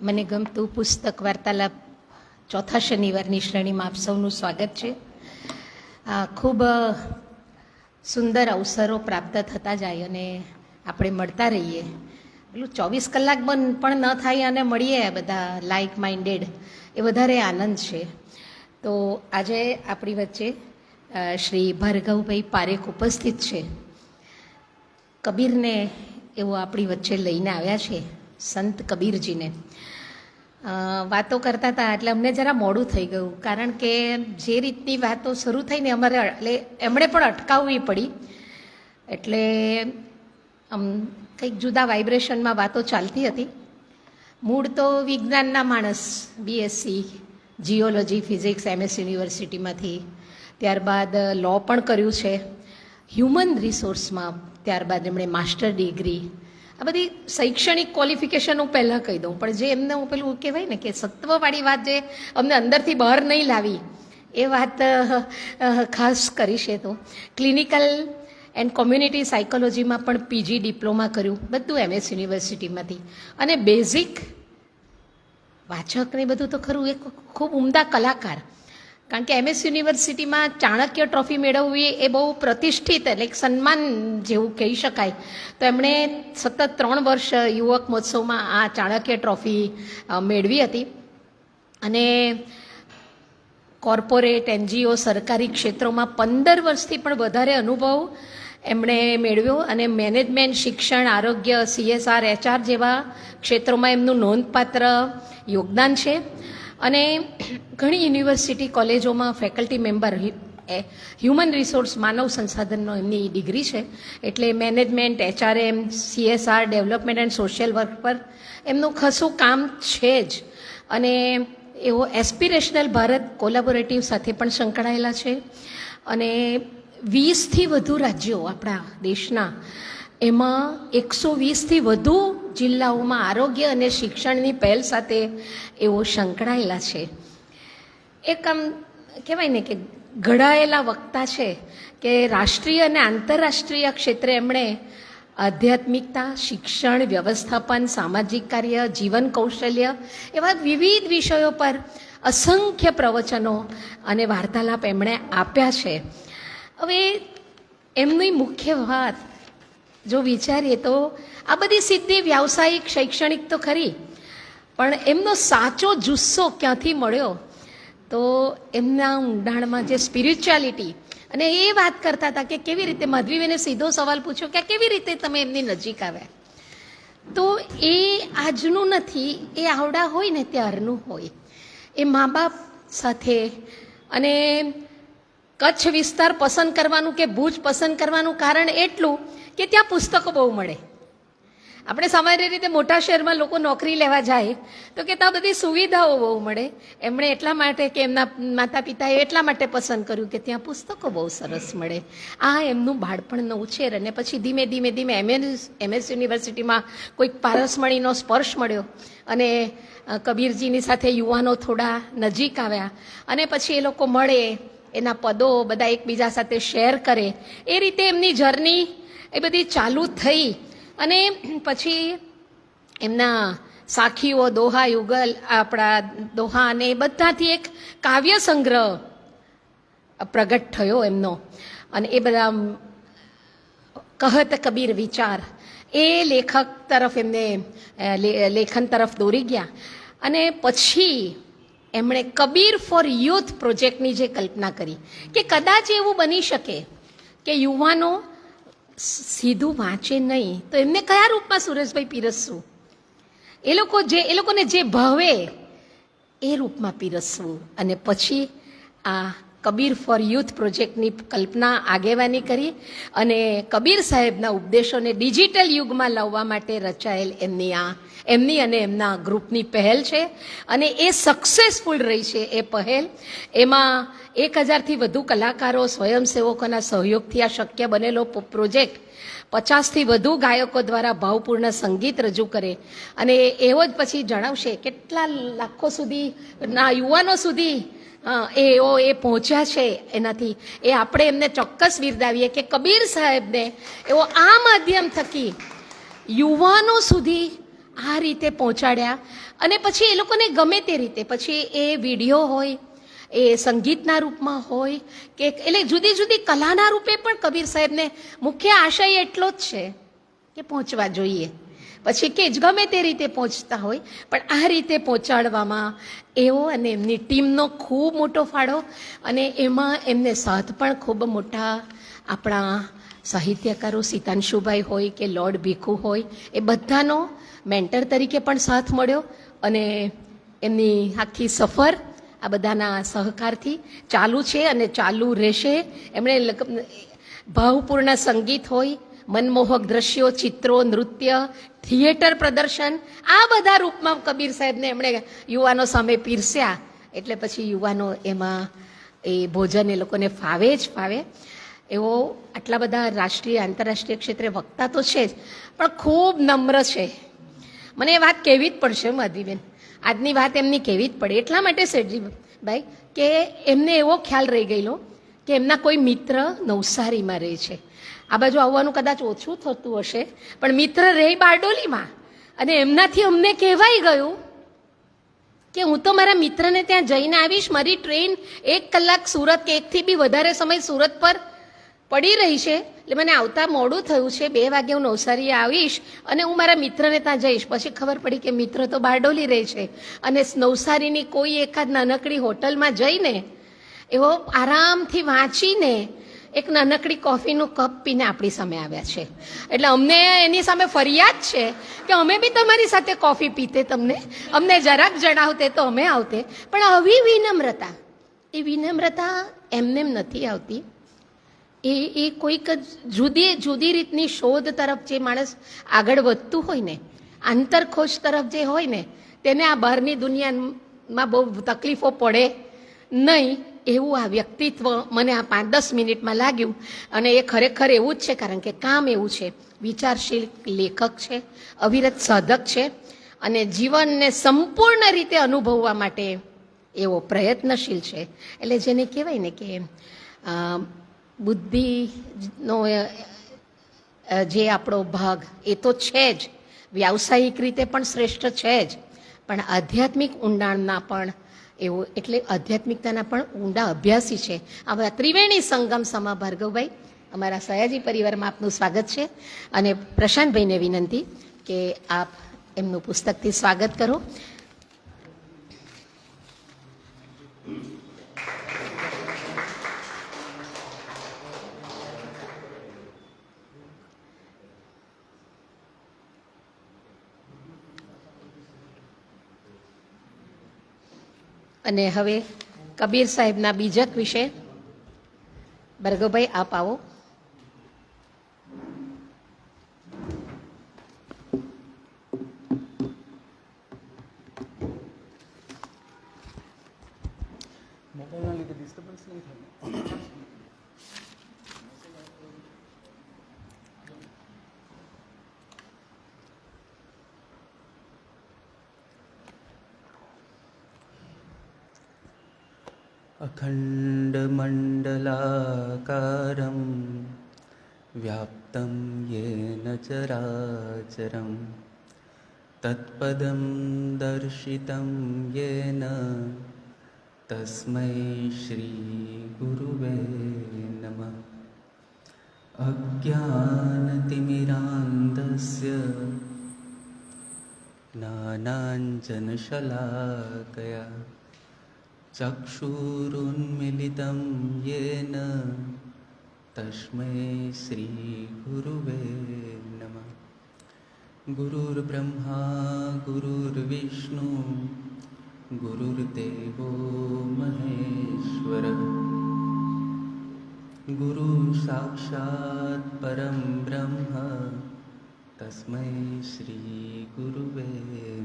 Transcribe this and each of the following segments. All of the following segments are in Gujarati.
મને ગમતું પુસ્તક વાર્તાલાપ ચોથા શનિવારની શ્રેણીમાં આપ સૌનું સ્વાગત છે. ખૂબ સુંદર અવસરો પ્રાપ્ત થતા જાય અને આપણે મળતા રહીએ. પેલું 24 કલાક પણ ન થાય અને મળીએ બધા લાઇક માઇન્ડેડ, એ વધારે આનંદ છે. તો આજે આપણી વચ્ચે શ્રી ભાર્ગવભાઈ પારેખ ઉપસ્થિત છે. કબીરને એવો આપણી વચ્ચે લઈને આવ્યા છે, સંત કબીરજીને. વાતો કરતા હતા એટલે અમને જરા મોડું થઈ ગયું, કારણ કે જે રીતની વાતો શરૂ થઈને અમારે એટલે એમણે પણ અટકાવવી પડી. એટલે કંઈક જુદા વાઇબ્રેશનમાં વાતો ચાલતી હતી. મૂળ તો વિજ્ઞાનના માણસ, બીએસસી જીઓલોજી ફિઝિક્સ MS યુનિવર્સિટીમાંથી, ત્યારબાદ લો પણ કર્યું છે, હ્યુમન રિસોર્સમાં ત્યારબાદ એમણે માસ્ટર ડિગ્રી. આ બધી શૈક્ષણિક ક્વોલિફિકેશન હું પહેલાં કહી દઉં, પણ જે એમને હું પેલું કહેવાય ને કે સત્વવાળી વાત જે અમને અંદરથી બહાર નહીં લાવી, એ વાત ખાસ કરી છે. તો ક્લિનિકલ એન્ડ કોમ્યુનિટી સાયકોલોજીમાં પણ PG ડિપ્લોમા કર્યું, બધું MS યુનિવર્સિટીમાંથી. અને બેઝિક વાચક ને બધું તો ખરું, એક ખૂબ ઉમદા કલાકાર. કારણ કે MS યુનિવર્સિટીમાં ચાણક્ય ટ્રોફી મેળવવી એ બહુ પ્રતિષ્ઠિત, એટલે એક સન્માન જેવું કહી શકાય. તો એમણે સતત 3 વર્ષ યુવક મહોત્સવમાં આ ચાણક્ય ટ્રોફી મેળવી હતી. અને કોર્પોરેટ NGO સરકારી ક્ષેત્રોમાં 15 વર્ષથી પણ વધારે અનુભવ એમણે મેળવ્યો. અને મેનેજમેન્ટ, શિક્ષણ, આરોગ્ય, CSR, HR જેવા ક્ષેત્રોમાં એમનું નોંધપાત્ર યોગદાન છે. અને ઘણી યુનિવર્સિટી કોલેજોમાં ફેકલ્ટી મેમ્બર, હ્યુમન રિસોર્સ માનવ સંસાધનનો એમની ડિગ્રી છે. એટલે management, HRM, CSR, development and social work પર એમનું ખાસું કામ છે જ. અને એવો એસ્પિરેશનલ ભારત કોલેબોરેટિવ સાથે પણ સંકળાયેલા છે. અને 20થી વધુ રાજ્યો આપણા દેશના, એમાં 120થી વધુ જિલ્લાઓમાં આરોગ્ય અને શિક્ષણની પહેલ સાથે એવો સંકળાયેલા છે. એક આમ કહેવાય ને કે ઘડાયેલા વક્તા છે, કે રાષ્ટ્રીય અને આંતરરાષ્ટ્રીય ક્ષેત્રે એમણે આધ્યાત્મિકતા, શિક્ષણ, વ્યવસ્થાપન, સામાજિક કાર્ય, જીવન કૌશલ્ય એવા વિવિધ વિષયો પર અસંખ્ય પ્રવચનો અને વાર્તાલાપ એમણે આપ્યા છે. હવે એમની મુખ્ય વાત જો વિચારીએ તો આ બધી સિદ્ધિ વ્યાવસાયિક, શૈક્ષણિક તો ખરી, પણ એમનો સાચો જુસ્સો ક્યાંથી મળ્યો? તો એમના ઊંડાણમાં જે સ્પિરિચ્યુઆલિટી, અને એ વાત કરતા હતા કે કેવી રીતે, માધવીબેને સીધો સવાલ પૂછ્યો કે કેવી રીતે તમે એમની નજીક આવ્યા? તો એ આજનું નથી, એ આવડા હોય ને ત્યારનું હોય. એ મા બાપ સાથે, અને કચ્છ વિસ્તાર પસંદ કરવાનું કે ભુજ પસંદ કરવાનું કારણ એટલું કે ત્યાં પુસ્તકો બહુ મળે. આપણે સામાન્ય રીતે મોટા શહેરમાં લોકો નોકરી લેવા જાય તો કે ત્યાં બધી સુવિધાઓ બહુ મળે. એમણે એટલા માટે કે એમના માતા પિતાએ એટલા માટે પસંદ કર્યું કે ત્યાં પુસ્તકો બહુ સરસ મળે. આ એમનું બાળપણનો ઉછેર. અને પછી ધીમે ધીમે MS યુનિવર્સિટીમાં કોઈક પારસમણીનો સ્પર્શ મળ્યો, અને કબીરજીની સાથે યુવાનો થોડા નજીક આવ્યા, અને પછી એ લોકો મળે, એના પદો બધા એકબીજા સાથે શેર કરે, એ રીતે એમની જર્ની એ બધી ચાલુ થઈ. અને પછી એમના સાખીઓ, દોહા યુગલ, આપણા દોહા, અને એ બધાથી એક કાવ્ય સંગ્રહ પ્રગટ થયો એમનો. અને એ બધા કહત કબીર વિચાર, એ લેખક તરફ એમને લેખન તરફ દોરી ગયા. અને પછી એમણે કબીર ફોર યુથ પ્રોજેક્ટની જે કલ્પના કરી, કે કદાચ એવું બની શકે કે યુવાનો સીધું વાંચે નહીં, તો એમને કયા રૂપમાં સુરેશભાઈ પીરસવું? એ લોકોને જે ભાવે એ રૂપમાં પીરસવું. અને પછી આ કબીર ફોર યુથ પ્રોજેક્ટની કલ્પના, આગેવાની કરી. અને કબીર સાહેબના ઉપદેશોને ડિજિટલ યુગમાં લાવવા માટે રચાયેલ એમની અને એમના ગ્રુપની પહેલ છે. અને એ સક્સેસફુલ રહી છે એ પહેલ. એમાં 1000થી વધુ કલાકારો, સ્વયંસેવકોના સહયોગથી આ શક્ય બનેલો પ્રોજેક્ટ 50થી વધુ ગાયકો દ્વારા ભાવપૂર્ણ સંગીત રજૂ કરે. અને એવો જ પછી જણાવશે કેટલા લાખો સુધી ના યુવાનો સુધી એ પહોંચ્યા છે. એનાથી એ આપણે એમને ચોક્કસ બિરદાવીએ કે કબીર સાહેબને એવો આ માધ્યમ થકી યુવાનો સુધી આ રીતે પહોંચાડ્યા. અને પછી એ લોકોને ગમે તે રીતે, પછી એ વિડીયો હોય, એ સંગીતના રૂપમાં હોય કે એટલે જુદી જુદી કલાના રૂપે પણ કબીર સાહેબને મુખ્ય આશય એટલો જ છે કે પહોંચવા જોઈએ. પછી કે જ ગમે તે રીતે પહોંચતા હોય, પણ આ રીતે પહોંચાડવામાં એવો અને એમની ટીમનો ખૂબ મોટો ફાળો, અને એમાં એમને સાથ પણ ખૂબ મોટા આપણા સાહિત્યકારો સીતાંશુભાઈ હોય કે લોર્ડ ભીખુ હોય, એ બધાનો મેન્ટર તરીકે પણ સાથ મળ્યો. અને એમની આખી સફર આ બધાના સહકારથી ચાલુ છે અને ચાલુ રહેશે. એમણે ભાવપૂર્ણ સંગીત હોય, મનમોહક દ્રશ્યો, ચિત્રો, નૃત્ય, થિયેટર પ્રદર્શન, આ બધા રૂપમાં કબીર સાહેબને એમણે યુવાનો સામે પીરસ્યા. એટલે પછી યુવાનો એમાં એ ભોજન એ લોકોને ફાવે જ ફાવે. એવો આટલા બધા રાષ્ટ્રીય આંતરરાષ્ટ્રીય ક્ષેત્રે વક્તા તો છે જ, પણ ખૂબ નમ્ર છે. મને એ વાત કહેવી જ પડશે માધવીબેન, આજની વાત એમની કહેવી જ પડે. એટલા માટે શેઠજીભાઈ કે એમને એવો ખ્યાલ રહી ગયેલો કે એમના કોઈ મિત્ર નવસારીમાં રહે છે. આ બાજુ આવવાનું કદાચ ઓછું થતું હશે, પણ મિત્ર રહે બારડોલીમાં, અને એમનાથી અમને કહેવાઈ ગયું કે હું તો મારા મિત્રને ત્યાં જઈને આવીશ, મારી ટ્રેન 1 કલાક સુરત કે 1 થી બી વધારે સમય સુરત પર પડી રહી છે, એટલે મને આવતા મોડું થયું છે, 2 વાગે હું નવસારી આવીશ અને હું મારા મિત્રને ત્યાં જઈશ. પછી ખબર પડી કે મિત્ર તો બારડોલી રહે છે, અને નવસારીની કોઈ એકાદ નાનકડી હોટલમાં જઈને એવો આરામથી વાંચીને એક નાનકડી કોફીનું કપ પીને આપણી સામે આવ્યા છે. એટલે અમને એની સામે ફરિયાદ છે કે અમે બી તમારી સાથે કોફી પીતે, અમને જરાક જણાવતે તો અમે આવતે. પણ આવી વિનમ્રતા, એ વિનમ્રતા એમનેમ નથી આવતી. એ કોઈક જુદી રીતની શોધ તરફ જે માણસ આગળ વધતું હોય ને, આંતરખોજ તરફ જે હોય ને, તેને આ બહારની દુનિયામાં બહુ તકલીફો પડે નહીં, એવું આ વ્યક્તિત્વ મને આ 5-10 મિનિટમાં લાગ્યું. અને એ ખરેખર એવું જ છે, કારણ કે કામ એવું છે. વિચારશીલ લેખક છે, અવિરત સાધક છે, અને જીવનને સંપૂર્ણ રીતે અનુભવવા માટે એવો પ્રયત્નશીલ છે. એટલે જેને કહેવાય ને કે બુદ્ધિનો જે આપણો ભાગ એ તો છે જ, વ્યાવસાયિક રીતે પણ શ્રેષ્ઠ છે જ, પણ આધ્યાત્મિક ઊંડાણના પણ એવો, એટલે આધ્યાત્મિકતાના પણ ઊંડા અભ્યાસી છે. આ ત્રિવેણી સંગમ સમા ભાર્ગવભાઈ, અમારા સયાજી પરિવારમાં આપનું સ્વાગત છે. અને પ્રશાંતભાઈને વિનંતી કે આપ એમનું પુસ્તકથી સ્વાગત કરો. અને હવે કબીર સાહેબના બીજક વિશે ભાર્ગવભાઈ આપ આવો. મોબાઈલના લીધે ડિસ્ટર્બન્સ નહીં થાય. अखण्डमण्डलाकारं व्याप्तं येन चराचरं तत्पदं दर्शितं येन तस्मै श्रीगुरुवे नमः. अज्ञानतिमिरान्धस्य ज्ञानाञ्जनशलाकया चक्षुरुन्मिलितं येन तस्मै श्रीगुरुवे नमः. गुरुर्ब्रह्मा गुरुर्विष्णु गुरुर्देवो महेश्वरः. गुरु साक्षात् परं ब्रह्म तस्मै श्रीगुरुवे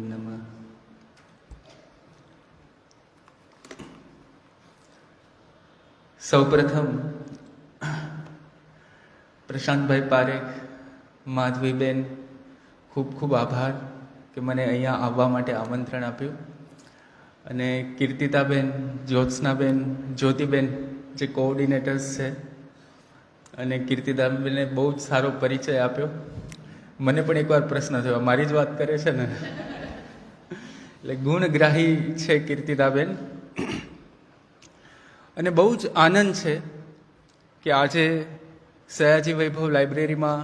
नमः. સૌપ્રથમ પ્રશાંતભાઈ પારેખ, માધવીબેન, ખૂબ ખૂબ આભાર કે મને અહીંયા આવવા માટે આમંત્રણ આપ્યું. અને કીર્તિતાબેન, જ્યોત્સનાબેન, જ્યોતિબેન જે કોઓર્ડિનેટર્સ છે, અને કીર્તિતાબેને બહુ જ સારો પરિચય આપ્યો. મને પણ એકવાર પ્રશ્ન થયો, મારી જ વાત કરે છે ને. એટલે ગુણગ્રાહી છે કીર્તિદાબેન. અને બહુ જ આનંદ છે કે આજે સયાજી વૈભવ લાઇબ્રેરીમાં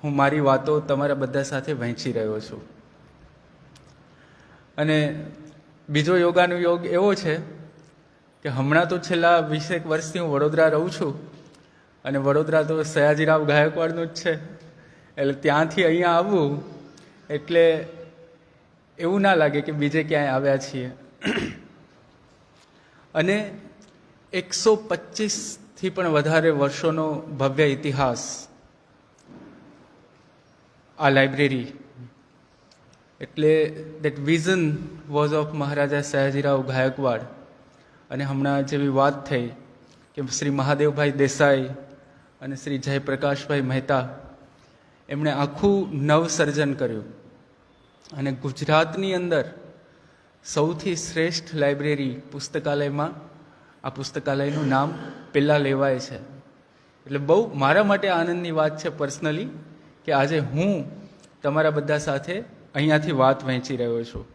હું મારી વાતો તમારા બધા સાથે વહેંચી રહ્યો છું. અને બીજો યોગાનુયોગ એવો છે કે હમણાં તો છેલ્લા 20 વર્ષથી હું વડોદરા રહું છું, અને વડોદરા તો સયાજીરાવ ગાયકવાડનું જ છે. એટલે ત્યાંથી અહીંયા આવવું એટલે એવું ના લાગે કે બીજે ક્યાંય આવ્યા છીએ. અને 125થી પણ વધારે વર્ષોનો ભવ્ય ઇતિહાસ આ લાઇબ્રેરી. એટલે that vision was of Maharaja Sayajirao Gaekwad. અને હમણાં જેવી વાત થઈ કે શ્રી મહાદેવભાઈ દેસાઈ અને શ્રી જયપ્રકાશભાઈ મહેતા એમણે આખું નવસર્જન કર્યું. અને ગુજરાતની અંદર સૌથી શ્રેષ્ઠ લાઇબ્રેરી પુસ્તકાલયમાં આ પુસ્તકાલયનું નામ પહેલાં લેવાય છે. એટલે બહુ મારા માટે આનંદની વાત છે પર્સનલી કે આજે હું તમારા બધા સાથે અહીંયાથી વાત વહેંચી રહ્યો છું.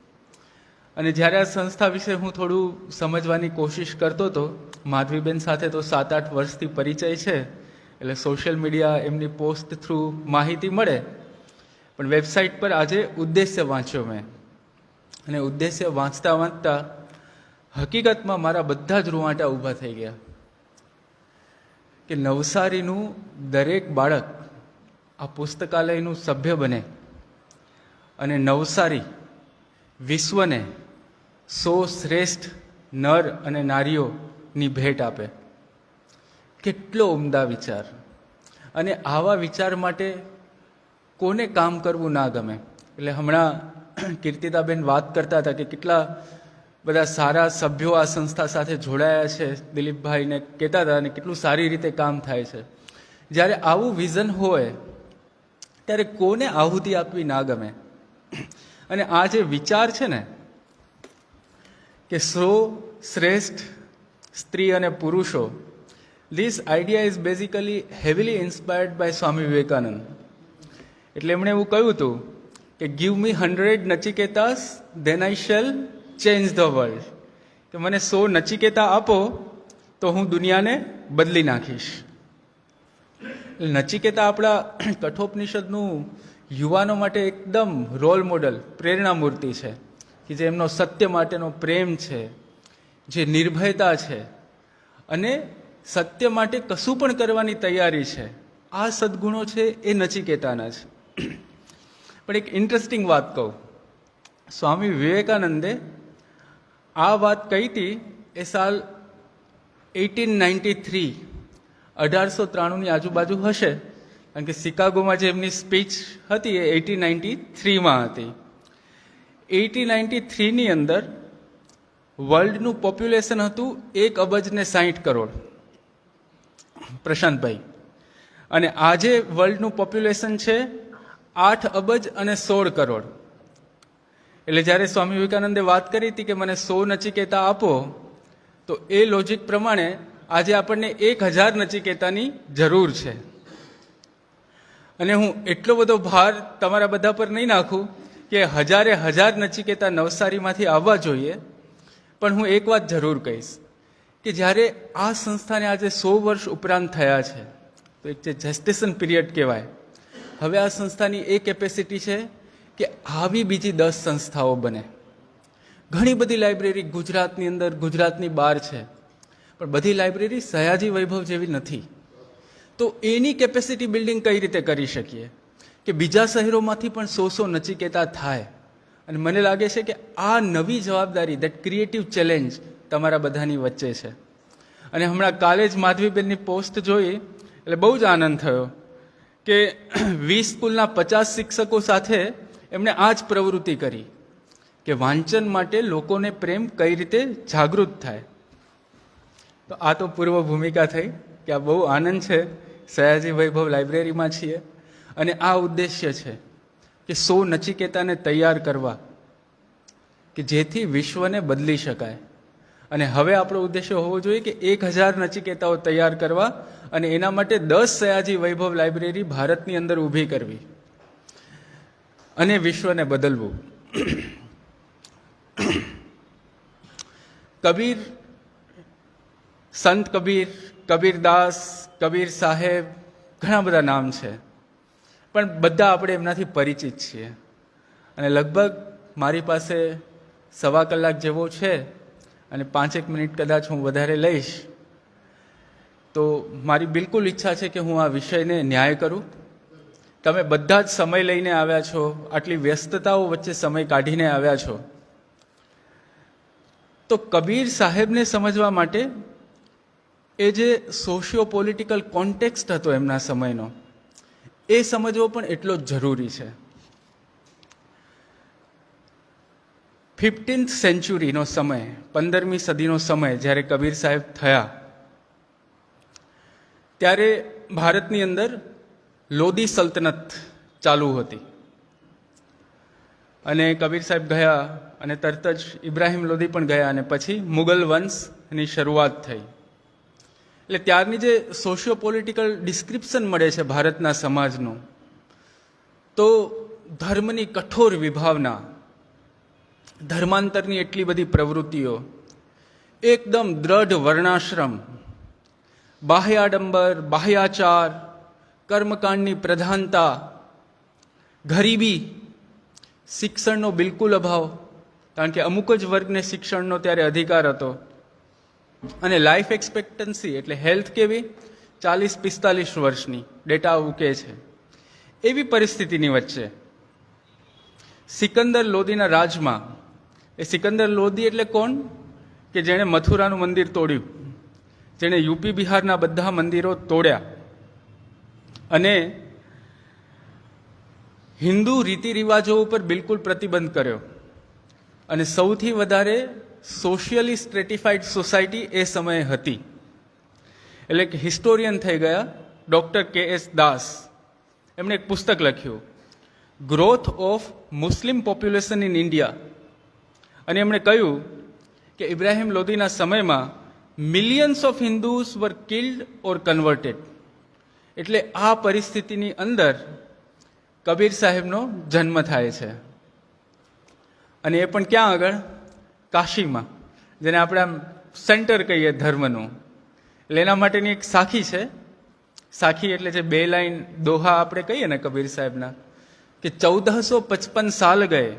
અને જ્યારે આ સંસ્થા વિશે હું થોડું સમજવાની કોશિશ કરતો હતો, માધવીબેન સાથે તો 7-8 વર્ષથી પરિચય છે, એટલે સોશિયલ મીડિયા એમની પોસ્ટ થ્રુ માહિતી મળે. પણ વેબસાઇટ પર આજે ઉદ્દેશ્ય વાંચ્યો મેં, અને ઉદ્દેશ્ય વાંચતા વાંચતા હકીકતમાં મારા બધા જ રૂવાંટા ઊભા થઈ ગયા કે નવસારીનું દરેક બાળક આ પુસ્તકાલયનું સભ્ય બને અને નવસારી વિશ્વને 100 શ્રેષ્ઠ નર અને નારીઓની ભેટ આપે. કેટલો ઉમદા વિચાર! અને આવા વિચાર માટે કોને કામ કરવું ના ગમે. એટલે હમણાં કીર્તિદાબેન વાત કરતા હતા કે કેટલા બધા સારા સભ્યો આ સંસ્થા સાથે જોડાયા છે, દિલીપભાઈને કહેતા હતા, અને કેટલું સારી રીતે કામ થાય છે. જ્યારે આવું વિઝન હોય ત્યારે કોને આહુતિ આપવી ના ગમે. અને આ જે વિચાર છે ને કે 100 શ્રેષ્ઠ સ્ત્રી અને પુરુષો, this idea is basically heavily inspired by Swami Vivekananda. એટલે એમણે એવું કહ્યું હતું કે give me 100 Nachiketas then I shall change the world. કે મને 100 નચિકેતા આપો તો હું દુનિયાને બદલી નાખીશ. નચિકેતા આપણા કઠોપનિષદનું યુવાનો માટે એકદમ રોલ મોડલ, પ્રેરણા મૂર્તિ છે, કે જે એમનો સત્ય માટેનો પ્રેમ છે, જે નિર્ભયતા છે, અને સત્ય માટે કશું પણ કરવાની તૈયારી છે. આ સદ્ગુણો છે એ નચિકેતાના છે. પણ એક ઇન્ટરેસ્ટિંગ વાત કહું, સ્વામી વિવેકાનંદે આ વાત કહી હતી એ સાલ 1893, 1893ની આજુબાજુ હશે, કારણ કે શિકાગોમાં જે એમની સ્પીચ હતી એ 1893માં હતી. 1893ની અંદર વર્લ્ડનું પોપ્યુલેશન હતું 1,60 કરોડ, પ્રશાંતભાઈ. અને આજે વર્લ્ડનું પોપ્યુલેશન છે 8,16 કરોડ. એટલે જ્યારે સ્વામી વિવેકાનંદે વાત કરી હતી કે મને 100 નચિકેતા આપો, તો એ લોજિક પ્રમાણે આજે આપણને 1,000 નચિકેતાની જરૂર છે. અને હું એટલો બધો ભાર તમારા બધા પર નહીં નાખું કે હજારે નચિકેતા નવસારીમાંથી આવવા જોઈએ. પણ હું એક વાત જરૂર કહીશ કે જ્યારે આ સંસ્થાને આજે 100 વર્ષ ઉપરાંત થયા છે, તો એક જે જેસ્ટેશન પીરિયડ કહેવાય, હવે આ સંસ્થાની એ કેપેસિટી છે કે આવી બીજી 10 સંસ્થાઓ બને. ઘણી બધી લાઇબ્રેરી ગુજરાતની અંદર, ગુજરાતની બહાર છે, પણ બધી લાઇબ્રેરી સયાજી વૈભવ જેવી નથી. તો એની કેપેસિટી બિલ્ડિંગ કઈ રીતે કરી શકીએ કે બીજા શહેરોમાંથી પણ 100 નચિકેતા થાય. અને મને લાગે છે કે આ નવી જવાબદારી, દેટ ક્રિએટિવ ચેલેન્જ તમારા બધાની વચ્ચે છે. અને હમણાં કાલે જ માધવીબેનની પોસ્ટ જોઈ એટલે બહુ જ આનંદ થયો કે 20 સ્કૂલના 50 શિક્ષકો સાથે એમણે આ જ પ્રવૃત્તિ કરી કે વાંચન માટે લોકોને પ્રેમ કઈ રીતે જાગૃત થાય. તો આ તો પૂર્વ ભૂમિકા થઈ કે આ બહુ આનંદ છે, સયાજી વૈભવ લાઇબ્રેરીમાં છીએ અને આ ઉદ્દેશ્ય છે કે 100 નચિકેતાને તૈયાર કરવા કે જેથી વિશ્વને બદલી શકાય. અને હવે આપણો ઉદ્દેશ્ય હોવો જોઈએ કે 1,000 નચિકેતાઓ તૈયાર કરવા, અને એના માટે 10 સયાજી વૈભવ લાઇબ્રેરી ભારતની અંદર ઊભી કરવી. અને વિશ્વને બદલવું. કબીર, સંત કબીર, કબીરદાસ, કબીર સાહેબ, ઘણા બધા નામ છે, પણ બધા આપણે એમનાથી પરિચિત છીએ. અને લગભગ મારી પાસે 1.25 કલાક જેવો છે અને 5 મિનિટ કદાચ હું વધારે લઈશ, તો મારી બિલકુલ ઈચ્છા છે કે હું આ વિષયને ન્યાય કરું. તમે બધા જ સમય લઈને આવ્યા છો, આટલી વ્યસ્તતાઓ વચ્ચે સમય કાઢીને આવ્યા છો, તો કબીર સાહેબને સમજવા માટે એ જે સોશિયો પોલિટિકલ કોન્ટેક્સ્ટ હતો એમના સમયનો, એ સમજવો પણ એટલો જ જરૂરી છે. 15th સેન્ચુરીનો સમય, 15મી સદીનો સમય જ્યારે કબીર સાહેબ થયા, ત્યારે ભારતની અંદર લોધી સલ્તનત ચાલુ હતી. અને કબીર સાહેબ ગયા અને તરત જ ઇબ્રાહિમ લોધી પણ ગયા અને પછી મુગલ વંશની શરૂઆત થઈ. એટલે ત્યારની જે સોશિયો પોલિટિકલ ડિસ્ક્રિપ્શન મળે છે ભારતના સમાજનું, તો ધર્મની કઠોર વિભાવના, ધર્માંતરની એટલી બધી પ્રવૃત્તિઓ, એકદમ દ્રઢ વર્ણાશ્રમ, બાહ્યાડંબર, બાહ્યાચાર, કર્મકાંડની પ્રધાનતા, ગરીબી, શિક્ષણનો બિલકુલ અભાવ, કારણ કે અમુક જ વર્ગને શિક્ષણનો ત્યારે અધિકાર હતો, અને લાઈફ એક્સપેક્ટન્સી એટલે હેલ્થ કેવી 40-45 વર્ષની ડેટા આવું કહે છે. એવી પરિસ્થિતિની વચ્ચે સિકંદર લોધીના રાજમાં, એ સિકંદર લોધી એટલે કોણ? કે જેણે મથુરાનું મંદિર તોડ્યું, જેણે યુપી બિહારના બધા મંદિરો તોડ્યા અને હિન્દુ રીતિ રિવાજો ઉપર બિલકુલ પ્રતિબંધ કર્યો, અને સૌથી વધારે સોશિયલી સ્ટ્રેટિફાઈડ સોસાયટી એ સમયે હતી. એટલે કે હિસ્ટોરિયન થઈ ગયા ડૉક્ટર કે.એસ. દાસ, એમણે એક પુસ્તક લખ્યું, growth of Muslim population in India, અને એમણે કહ્યું કે ઇબ્રાહિમ લોધીના સમયમાં millions of Hindus were killed or converted. એટલે આ પરિસ્થિતિની અંદર કબીર સાહેબનો જન્મ થાય છે, અને એ પણ ક્યાં આગળ? કાશીમાં, જેને આપણે આમ સેન્ટર કહીએ ધર્મનું. એટલે એના માટેની એક સાખી છે. સાખી એટલે જે 2 લાઈન દોહા આપણે કહીએ ને કબીર સાહેબના, કે 1455 સાલ ગયે,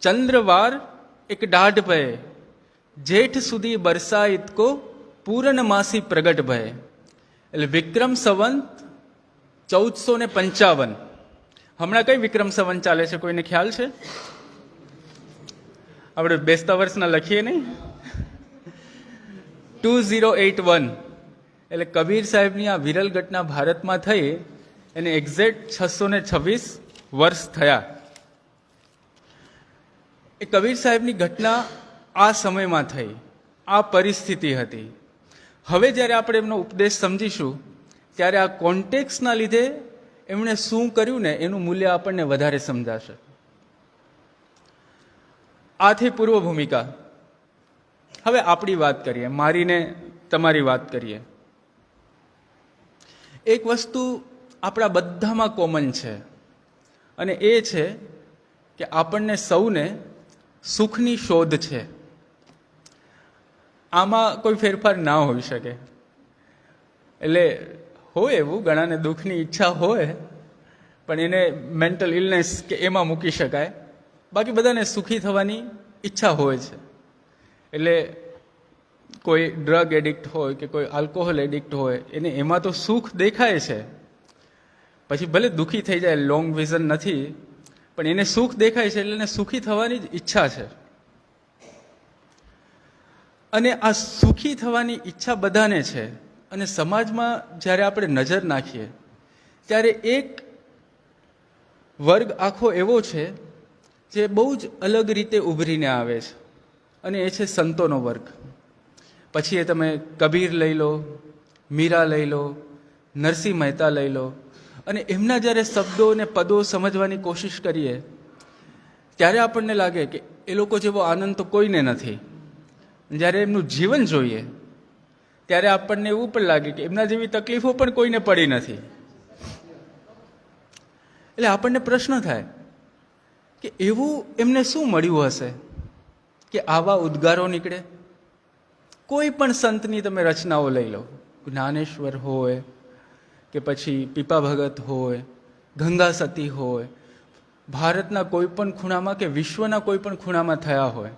ચંદ્રવાર એક દાઢ ભય, જેઠ સુધી બરસાઈત કો પૂર્ણ માસી પ્રગટ ભય. એટલે વિક્રમ સંવંત 1455. હમણાં કઈ વિક્રમ સંવંત ચાલે છે, કોઈને ખ્યાલ છે? આપણે બેસતા વર્ષના લખીએ નહીં, 2081. એટલે કબીર સાહેબની આ વિરલ ઘટના ભારતમાં થઈ, એને એક્ઝેક્ટ 626 વર્ષ થયા. એ કબીર સાહેબની ઘટના આ સમયમાં થઈ, આ પરિસ્થિતિ હતી. હવે જ્યારે આપણે એમનો ઉપદેશ સમજીશું, ત્યારે આ કોન્ટેક્સના લીધે એમણે શું કર્યું ને એનું મૂલ્ય આપણને વધારે સમજાશે. આથી પૂર્વ ભૂમિકા. હવે આપણી વાત કરીએ, મારીને તમારી વાત કરીએ. એક વસ્તુ આપણા બધામાં કોમન છે, અને એ છે કે આપણને સૌને સુખની શોધ છે. આમાં કોઈ ફેરફાર ના હોઈ શકે. એટલે હોય એવું, ઘણાને દુઃખની ઈચ્છા હોય, પણ એને મેન્ટલ ઇલનેસ કે એમાં મૂકી શકાય. બાકી બધાને સુખી થવાની ઈચ્છા હોય છે. એટલે કોઈ ડ્રગ એડિક્ટ હોય કે કોઈ આલ્કોહોલ એડિક્ટ હોય, એને એમાં તો સુખ દેખાય છે, પછી ભલે દુઃખી થઈ જાય, લોંગ વિઝન નથી, પણ એને સુખ દેખાય છે, એટલે એને સુખી થવાની જ ઈચ્છા છે. અને આ સુખી થવાની ઈચ્છા બધાને છે. અને સમાજમાં જ્યારે આપણે નજર નાખીએ, ત્યારે એક વર્ગ આખો એવો છે જે બહુ જ અલગ રીતે ઉભરીને આવે છે, અને એ છે સંતોનો વર્ગ. પછી એ તમે કબીર લઈ લો, મીરા લઈ લો, નરસિંહ મહેતા લઈ લો, અને એમના જ્યારે શબ્દો અને પદો સમજવાની કોશિશ કરીએ, ત્યારે આપણને લાગે કે એ લોકો જેવો આનંદ તો કોઈને નથી. જ્યારે એમનું જીવન જોઈએ, ત્યારે આપણને એવું પણ લાગે કે એમના જેવી તકલીફો પણ કોઈને પડી નથી. એટલે આપણને પ્રશ્ન થાય કે એવું એમને શું મળ્યું હશે કે આવા ઉદ્ગારો નીકળે. કોઈ પણ સંતની તમે રચનાઓ લઈ લો, જ્ઞાનેશ્વર હોય કે પછી પીપા ભગત હોય, ગંગા સતી હોય, ભારતના કોઈ પણ ખૂણામાં કે વિશ્વના કોઈ પણ ખૂણામાં થયા હોય,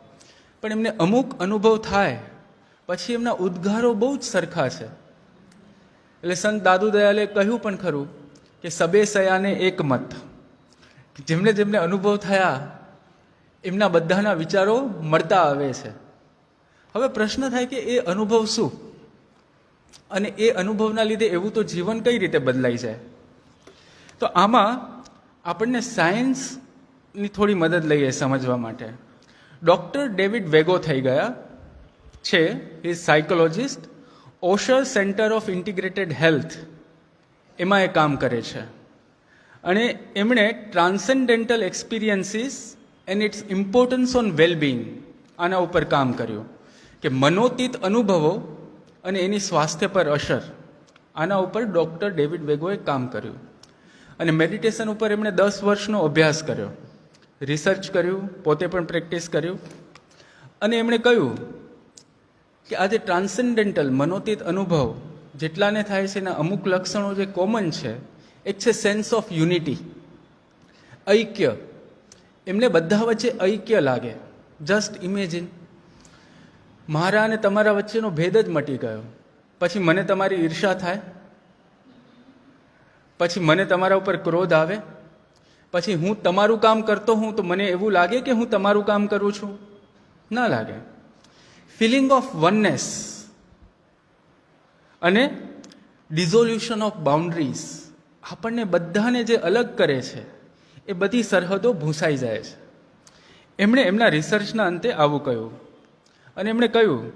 પણ એમને અમુક અનુભવ થાય પછી એમના ઉદ્ગારો બહુ જ સરખા છે. એટલે સંત દાદુ દયાલે કહ્યું પણ ખરું કે સબે સયાને એક મત. જેમને જેમને અનુભવ થયા એમના બધાના વિચારો મળતા આવે છે. હવે પ્રશ્ન થાય કે એ અનુભવ શું, અને એ અનુભવના લીધે એવું તો જીવન કઈ રીતે બદલાઈ જાય. તો આમાં આપણને સાયન્સની થોડી મદદ લઈએ સમજવા માટે. ડૉક્ટર ડેવિડ વેગો થઈ ગયા છે, એ psychologist, Osher center of integrated health એમાં એ કામ કરે છે. અને એમણે transcendental experiences and its importance on wellbeing આના ઉપર કામ કર્યું, કે મનોતીત અનુભવો અને એની સ્વાસ્થ્ય પર અસર, આના ઉપર ડૉક્ટર ડેવિડ વેગોએ કામ કર્યું. અને મેડિટેશન ઉપર એમણે 10 વર્ષનો અભ્યાસ કર્યો, રિસર્ચ કર્યું, પોતે પણ પ્રેક્ટિસ કર્યું. અને એમણે કહ્યું કે આ જે ટ્રાન્સેન્ડેન્ટલ મનોતીત અનુભવ જેટલાને થાય છે એના અમુક લક્ષણો જે કોમન છે, એક છે સેન્સ ઓફ યુનિટી, ઐક્ય. એમને બધા વચ્ચે ઐક્ય લાગે. જસ્ટ ઇમેજિન, મારા અને તમારા વચ્ચેનો ભેદ જ મટી ગયો, પછી મને તમારી ઈર્ષા થાય, પછી મને તમારા ઉપર ક્રોધ આવે, પછી હું તમારું કામ કરતો હું તો મને એવું લાગે કે હું તમારું કામ કરું છું? ના લાગે. ફિલિંગ ઓફ વનનેસ અને ડિઝોલ્યુશન ઓફ બાઉન્ડ્રીઝ, આપણને બધાને જે અલગ કરે છે એ બધી સરહદો ભૂંસાઈ જાય છે. એમણે એમના રિસર્ચના અંતે આવું કહ્યું. અને એમણે કહ્યું,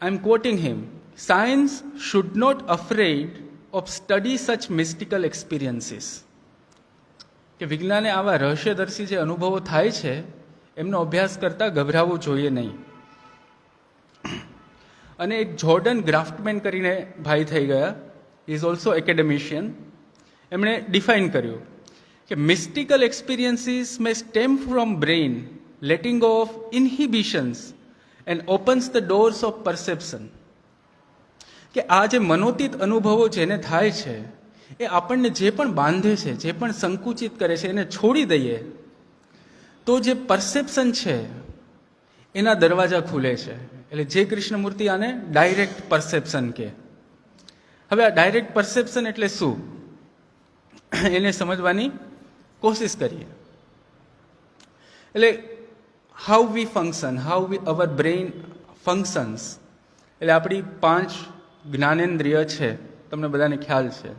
I am quoting him, science should not afraid of study such mystical experiences. કે વિજ્ઞાને આવા રહસ્યદર્શી જે અનુભવો થાય છે એમનો અભ્યાસ કરતાં ગભરાવવું જોઈએ નહીં. અને એક જોર્ડન ગ્રાફ્ટમેન કરીને ભાઈ થઈ ગયા, ઇઝ ઓલ્સો એકેડેમિશિયન. એમણે ડિફાઇન કર્યું કે mystical experiences may stem from brain letting go of inhibitions and opens the doors of perception. કે આ જે મનોતીત અનુભવો જેને થાય છે એ આપણને જે પણ બાંધે છે, જે પણ સંકુચિત કરે છે, એને છોડી દઈએ તો જે પરસેપ્શન છે એના દરવાજા ખુલે છે. એટલે જે કૃષ્ણમૂર્તિ આને ડાયરેક્ટ પરસેપ્શન કહે. હવે આ ડાયરેક્ટ પરસેપ્શન એટલે શું એને સમજવાની કોશિશ કરીએ. એટલે how we function, how we our brain functions. એટલે આપણી 5 જ્ઞાનેન્દ્રિય છે, તમને બધાને ખ્યાલ છે.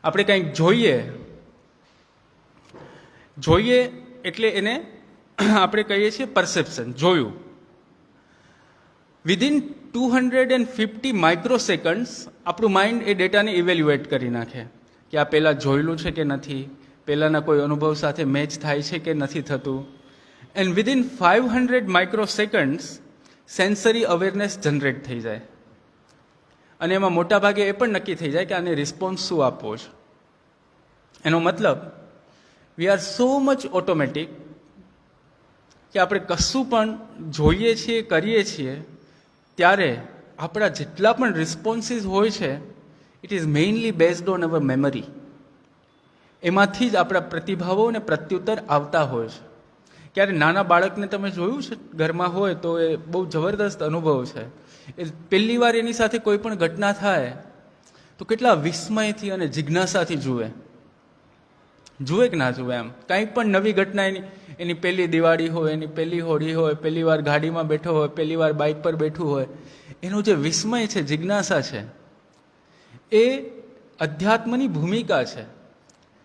આપણે કંઈક જોઈએ એટલે એને આપણે કહીએ છીએ પરસેપ્શન, જોયું. વિધિન 250 માઇક્રોસેકન્ડ્સ આપણું માઇન્ડ એ ડેટાને ઇવેલ્યુએટ કરી નાખે કે આ પહેલાં જોયેલું છે કે નથી, પહેલાંના કોઈ અનુભવ સાથે મેચ થાય છે કે નથી થતું. And within 500 microseconds sensory awareness generate થઈ જાય. અને એમાં મોટાભાગે એ પણ નક્કી થઈ જાય કે આને રિસ્પોન્સ શું આપવો છે. એનો મતલબ we are so much automatic કે આપણે કશું પણ જોઈએ છીએ, કરીએ છીએ ત્યારે આપણા જેટલા પણ રિસ્પોન્સીસ હોય છે it is mainly based on our memory. એમાંથી જ આપણા પ્રતિભાવો અને પ્રત્યુત્તર આવતા હોય છે. ક્યારે નાના બાળકને તમે જોયું છે ઘરમાં હોય તો એ બહુ જબરદસ્ત અનુભવ છે. એ પહેલી વાર એની સાથે કોઈ પણ ઘટના થાય તો કેટલા વિસ્મયથી અને જિજ્ઞાસાથી જુએ કે ના જુએ. એમ કંઈ પણ નવી ઘટના એની પહેલી દિવાળી હોય, એની પહેલી હોળી હોય, પહેલી વાર ગાડીમાં બેઠો હોય, પહેલી વાર બાઇક પર બેઠું હોય, એનું જે વિસ્મય છે, જિજ્ઞાસા છે, એ અધ્યાત્મની ભૂમિકા છે.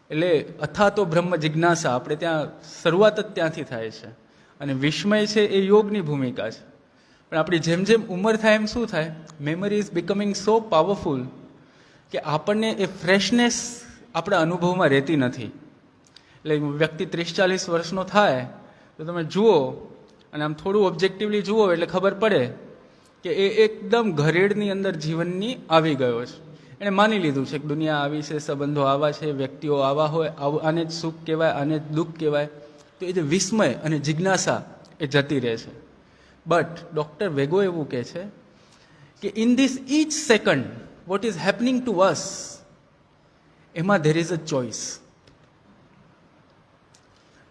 એટલે અથાતો બ્રહ્મ જિજ્ઞાસા, આપણે ત્યાં શરૂઆત જ ત્યાંથી થાય છે. અને વિસ્મય છે એ યોગની ભૂમિકા છે. પણ આપણી જેમ જેમ ઉંમર થાય એમ શું થાય, memory is becoming so powerful કે આપણને એ ફ્રેશનેસ આપણા અનુભવમાં રહેતી નથી. એટલે વ્યક્તિ 30-40 વર્ષનો થાય તો તમે જુઓ અને આમ થોડું ઓબ્જેક્ટિવલી જુઓ એટલે ખબર પડે કે એ એકદમ ઘરેડની અંદર જીવનની આવી ગયો છે. એણે માની લીધું છે કે દુનિયા આવી છે, સંબંધો આવા છે, વ્યક્તિઓ આવા હોય, આને જ સુખ કહેવાય, આને જ દુઃખ કહેવાય. તો એ જે વિસ્મય અને જિજ્ઞાસા એ જતી રહે છે. બટ ડૉક્ટર વેગો એવું કહે છે કે in this each second what is happening to us, એમાં ધેર ઇઝ અ ચોઇસ.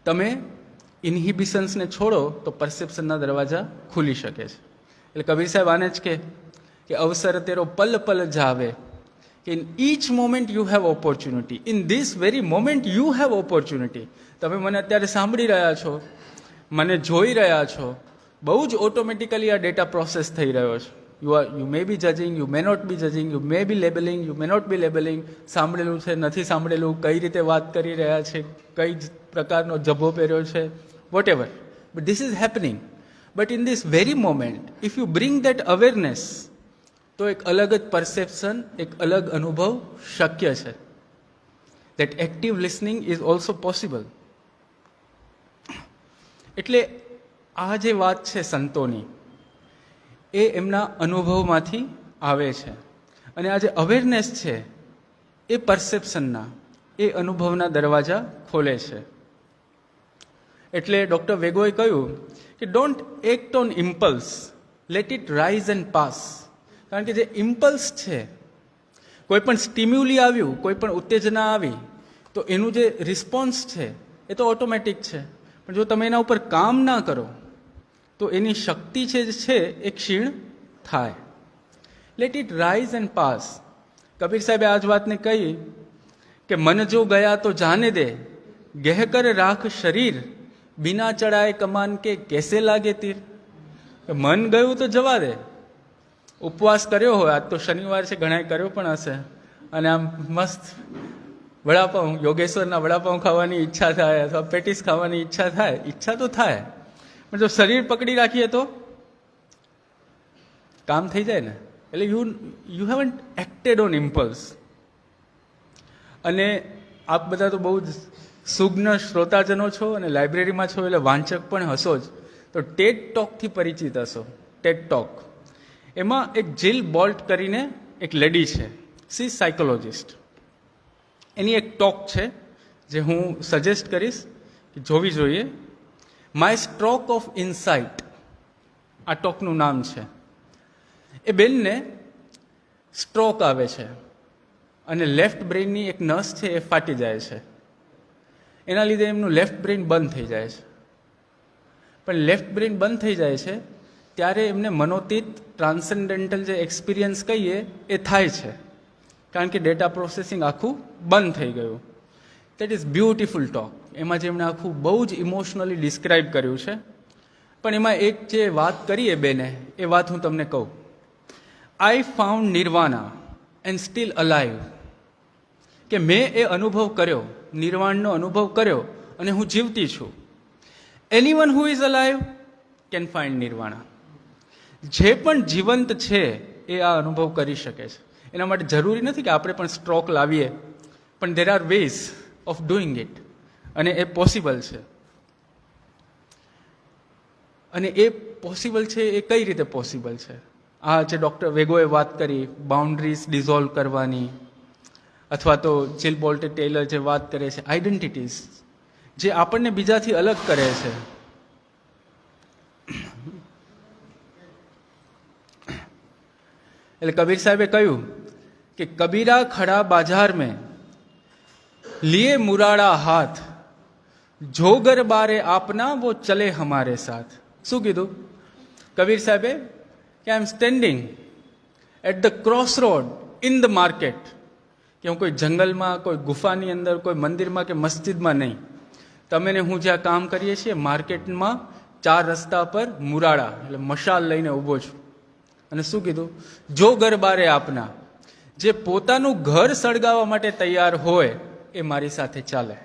તમે ઇન્હિબિશન્સને છોડો તો પરસેપ્શનના દરવાજા ખુલી શકે છે. એટલે કબીર સાહેબ આને જ કે અવસર તેરો પલ પલ જાવે, કે in each moment you have opportunity, in this very moment you have opportunity. તમે મને અત્યારે સાંભળી રહ્યા છો, મને જોઈ રહ્યા છો, બહુ જ ઓટોમેટિકલી આ ડેટા પ્રોસેસ થઈ રહ્યો છે. You may be judging, you may not be judging, you may be labelling, you may not be labelling. સાંભળેલું છે, નથી સાંભળેલું, કઈ રીતે વાત કરી રહ્યા છે, કઈ જ પ્રકારનો જભ્ભો પહેર્યો છે, whatever. But this is happening. But in this very moment if you bring that awareness, તો એક અલગ જ પરસેપ્શન, એક અલગ અનુભવ શક્ય છે. That active listening is also possible. એટલે આ જે વાત છે સંતોની, એ એમના અનુભવમાંથી આવે છે. અને આ જે અવેરનેસ છે એ પરસેપ્શનના, એ અનુભવના દરવાજા ખોલે છે. એટલે ડૉક્ટર વેગોએ કહ્યું કે don't act on impulse, let it rise and pass. કારણ કે જે ઇમ્પલ્સ છે, કોઈ પણ સ્ટિમ્યુલી આવ્યું, કોઈ પણ ઉત્તેજના આવી, તો એનું જે રિસ્પોન્સ છે એ તો ઓટોમેટિક છે. પણ જો તમે એના ઉપર કામ ના કરો તો એની શક્તિ છે એ ક્ષીણ થાય. Let it rise and pass. Kabir સાહેબે આ જ વાતને કહી કે મન જો ગયા તો જાને દે, ગેહ કર રાખ શરીર, બિના ચડાય કમાન કે કેસે લાગે તીર. મન ગયું તો જવા દે. ઉપવાસ કર્યો હોય, આજ તો શનિવાર છે, ઘણાએ કર્યો પણ હશે, અને આમ મસ્ત વડાપાઉં, યોગેશ્વરના વડાપાઉં ખાવાની ઈચ્છા થાય, અથવા પેટીસ ખાવાની ઈચ્છા થાય, ઈચ્છા તો થાય, પણ જો શરીર પકડી રાખીએ તો કામ થઈ જાય ને. એટલે યુ હેવન્ટ એક્ટેડ ઓન ઇમ્પલ્સ. અને આપ બધા તો બહુ જ સુજ્ઞ શ્રોતાજનો છો અને લાઇબ્રેરીમાં છો, એટલે વાંચક પણ હશો જ. તો ટેડ ટોકથી પરિચિત હશો. ટેડ ટોક, એમાં એક જીલ બોલ્ટ કરીને એક લેડી છે, સી સાયકોલોજિસ્ટ. એની એક ટોક છે જે હું સજેસ્ટ કરીશ કે જોવી જોઈએ. માય સ્ટ્રોક ઓફ ઇનસાઇટ, આ ટોકનું નામ છે. એ બેનને સ્ટ્રોક આવે છે અને લેફ્ટ બ્રેઇનની એક નસ છે એ ફાટી જાય છે. એના લીધે એમનું લેફ્ટ બ્રેઇન બંધ થઈ જાય છે. પણ લેફ્ટ બ્રેઇન બંધ થઈ જાય છે ત્યારે એમને મનોતીત ટ્રાન્સેન્ડેન્ટલ જે એક્સપિરિયન્સ કહીએ એ થાય છે, કારણ કે ડેટા પ્રોસેસિંગ આખું બંધ થઈ ગયું. That is beautiful talk. એમાં જે એમણે આખું બહુ જ ઇમોશનલી ડિસ્ક્રાઇબ કર્યું છે. પણ એમાં એક જે વાત કરીએ બેને, એ વાત હું તમને કહું. I found nirvana and still alive. કે મેં એ અનુભવ કર્યો, નિર્વાણનો અનુભવ કર્યો, અને હું જીવતી છું. Anyone who is alive can find nirvana. જે પણ જીવંત છે એ આ અનુભવ કરી શકે છે. એના માટે જરૂરી નથી કે આપણે પણ સ્ટ્રોક લાવીએ, પણ there are ways of doing it, અને એ પોસિબલ છે. અને એ પોસિબલ છે એ કઈ રીતે પોસિબલ છે? આ જે ડૉક્ટર વેગોએ વાત કરી, બાઉન્ડ્રીઝ ડિઝોલ્વ કરવાની, અથવા તો જીલ બોલ્ટે ટેલર જે વાત કરે છે, આઈડેન્ટિટીઝ જે આપણને બીજાથી અલગ કરે છે. એટલે કબીર સાહેબે કહ્યું કે કબીરા ખડા બાજાર મેં લીએ મુરાડા હાથ, જોગર બારે આપના વો ચલે હમારે સાથ. શું કીધું કબીર સાહેબે? કે I am standing at the cross road in the market. કે હું કોઈ જંગલમાં, કોઈ ગુફાની અંદર, કોઈ મંદિરમાં કે મસ્જિદમાં નહીં. તમે ને હું જ્યાં કામ કરીએ છીએ માર્કેટમાં 4 રસ્તા પર મુરાડા એટલે મશાલ લઈને ઊભો છું. અને શું કીધું? જો ઘર બારે આપના, જે પોતાનું ઘર સળગાવવા માટે તૈયાર હોય એ મારી સાથે ચાલે.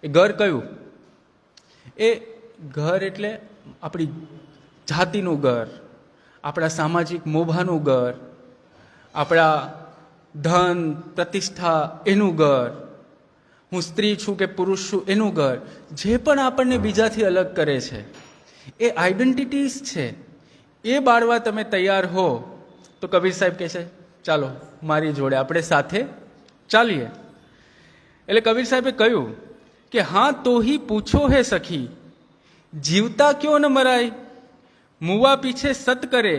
એ ઘર કયું? એ ઘર એટલે આપણી જાતિનું ઘર, આપણા સામાજિક મોભાનું ઘર, આપણા ધન પ્રતિષ્ઠા એનું ઘર, હું સ્ત્રી છું કે પુરુષ છું એનું ઘર. જે પણ આપણને બીજાથી અલગ કરે છે એ આઈડેન્ટિટીઝ છે. એ બાળવા તમે તૈયાર હો તો કબીર સાહેબ કહે છે ચાલો મારી જોડે આપણે સાથે ચાલીએ. એટલે કબીર સાહેબે કહ્યું कि हाँ तो ही पूछो है सखी, जीवता क्यों न मराय, मुआ पीछे सत करे,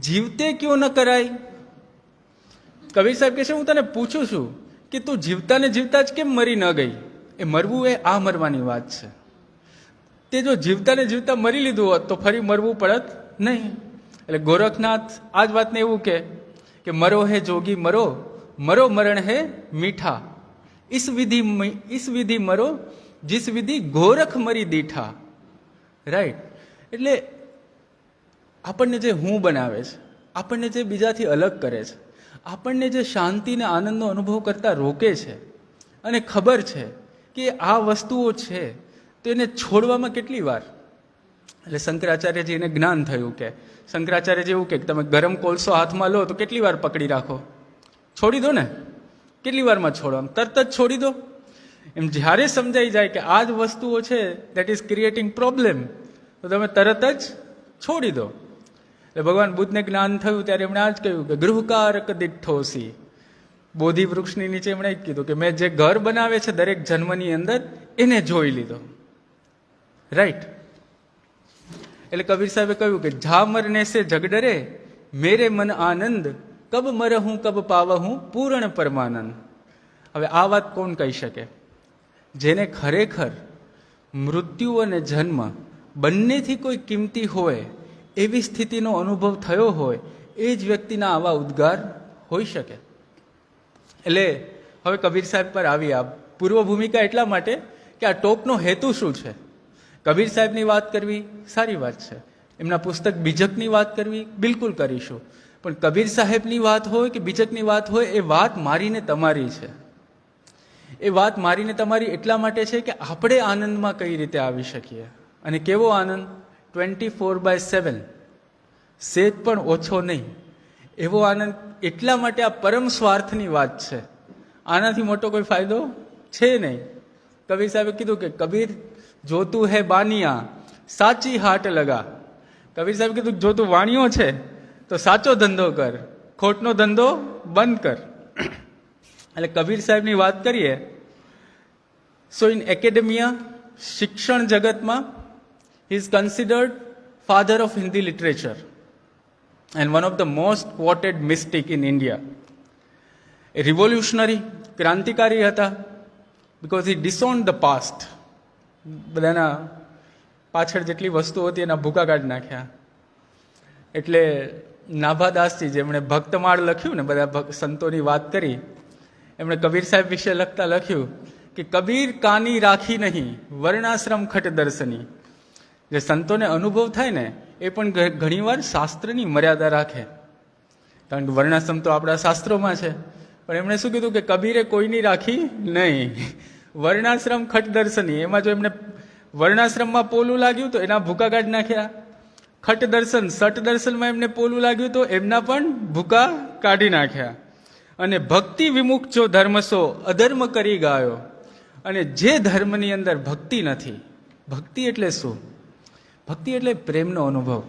जीवते क्यों न कराय। કબીર સાહેબ કહે છે હું તને પૂછું છું કે તું જીવતા ને જીવતા જ કેમ મરી ન ગઈ. એ મરવું એ આ મરવાની વાત છે. તે જો જીવતા ને જીવતા મરી લીધું હોત તો ફરી મરવું પડત નહીં. એટલે ગોરખનાથ આ જ વાતને એવું કે મરો હે જોગી મરો, મરો મરણ હે મીઠા, इस विधि मरो जिस विधि गोरख मरी दीठा. રાઈટ. એટલે આપણને જે હું બનાવે છે, આપણને જે બીજાથી અલગ કરે છે, આપણને જે શાંતિ અને આનંદનો અનુભવ કરતા રોકે છે, અને ખબર છે કે આ વસ્તુઓ છે તો એને છોડવામાં કેટલી વાર. એટલે શંકરાચાર્યજીને જ્ઞાન થયું કે શંકરાચાર્યજી એવું કે તમે ગરમ કોલસો હાથમાં લો તો કેટલી વાર પકડી રાખો, છોડી દો ને. કેટલી વારમાં છોડો, આમ તરત જ છોડી દો. એમ જ્યારે સમજાઈ જાય કે આ જ વસ્તુઓ છે દેટ ઇઝ ક્રિએટિંગ પ્રોબ્લેમ, તો તમે તરત જ છોડી દો. એટલે ભગવાન બુદ્ધને જ્ઞાન થયું ત્યારે એમણે આ જ કહ્યું કે ગૃહકારક દિઠ્ઠોસી. બોધિ વૃક્ષની નીચે એમણે જ કીધું કે મેં જે ઘર બનાવે છે દરેક જન્મની અંદર એને જોઈ લીધો. રાઈટ. એટલે કબીર સાહેબે કહ્યું કે જા મરને સે જગ ડરે, મેરે મન આનંદ, કબ મરહું કબ પાવહું પૂર્ણ પરમાનંદ. હવે આ વાત કોણ કહી શકે? જેને ખરેખર મૃત્યુ અને જન્મ બંનેથી કોઈ કિંમતી હોય એવી સ્થિતિનો અનુભવ થયો હોય એ જ વ્યક્તિના આવા ઉદ્ગાર હોઈ શકે. એટલે હવે કબીર સાહેબ પર આવી આ પૂર્વ ભૂમિકા એટલા માટે કે આ ટોકનો હેતુ શું છે. કબીર સાહેબની વાત કરવી સારી વાત છે, એમના પુસ્તક બીજકની વાત કરવી બિલકુલ કરીશું, પણ કબીર સાહેબની વાત હોય કે બીજકની વાત હોય એ વાત મારીને તમારી છે. એ વાત મારીને તમારી એટલા માટે છે કે આપણે આનંદમાં કઈ રીતે આવી શકીએ. અને કેવો આનંદ? 24/7, સેજ પણ ઓછો નહીં એવો આનંદ. એટલા માટે આ પરમ સ્વાર્થની વાત છે, આનાથી મોટો કોઈ ફાયદો છે નહીં. કબીર સાહેબે કીધું કે કબીર જો તું હે બાનિયા સાચી હાટ લગા. કબીર સાહેબ કીધું જો તું વાણિયો છે તો સાચો ધંધો કર, ખોટનો ધંધો બંધ કર. એટલે કબીર સાહેબની વાત કરીએ સો ઇન એકેડેમિયા, શિક્ષણ જગતમાં he is considered father of Hindi literature and one of the most quoted mystic in India. A revolutionary, ક્રાંતિકારી હતા, because he disowned the past. બધાના પાછળ જેટલી વસ્તુ હતી એના ભૂકા કાઢી નાખ્યા. એટલે નાભાદાસજી જેમણે ભક્તમાળ લખ્યું ને, બધા સંતોની વાત કરી, એમણે કબીર સાહેબ વિશે લખતા લખ્યું કે કબીર કાની રાખી નહીં વર્ણાશ્રમ ખટ દર્શની. જે સંતોને અનુભવ થાય ને એ પણ ઘણીવાર શાસ્ત્રની મર્યાદા રાખે, કારણ કે વર્ણાશ્રમ તો આપણા શાસ્ત્રોમાં છે. પણ એમણે શું કીધું કે કબીરે કોઈની રાખી નહીં, વર્ણાશ્રમ ખટ દર્શની. એમાં જો એમને વર્ણાશ્રમમાં પોલું લાગ્યું તો એના ભૂકા કાઢી નાખ્યા, ખટ દર્શન સટ દર્શનમાં એમને પોલું લાગ્યું તો એમના પણ ભૂકા કાઢી નાખ્યા. અને ભક્તિ વિમુખ જો ધર્મસો અધર્મ કરી ગાયો. અને જે ધર્મની અંદર ભક્તિ નથી, ભક્તિ એટલે શું? ભક્તિ એટલે પ્રેમનો અનુભવ.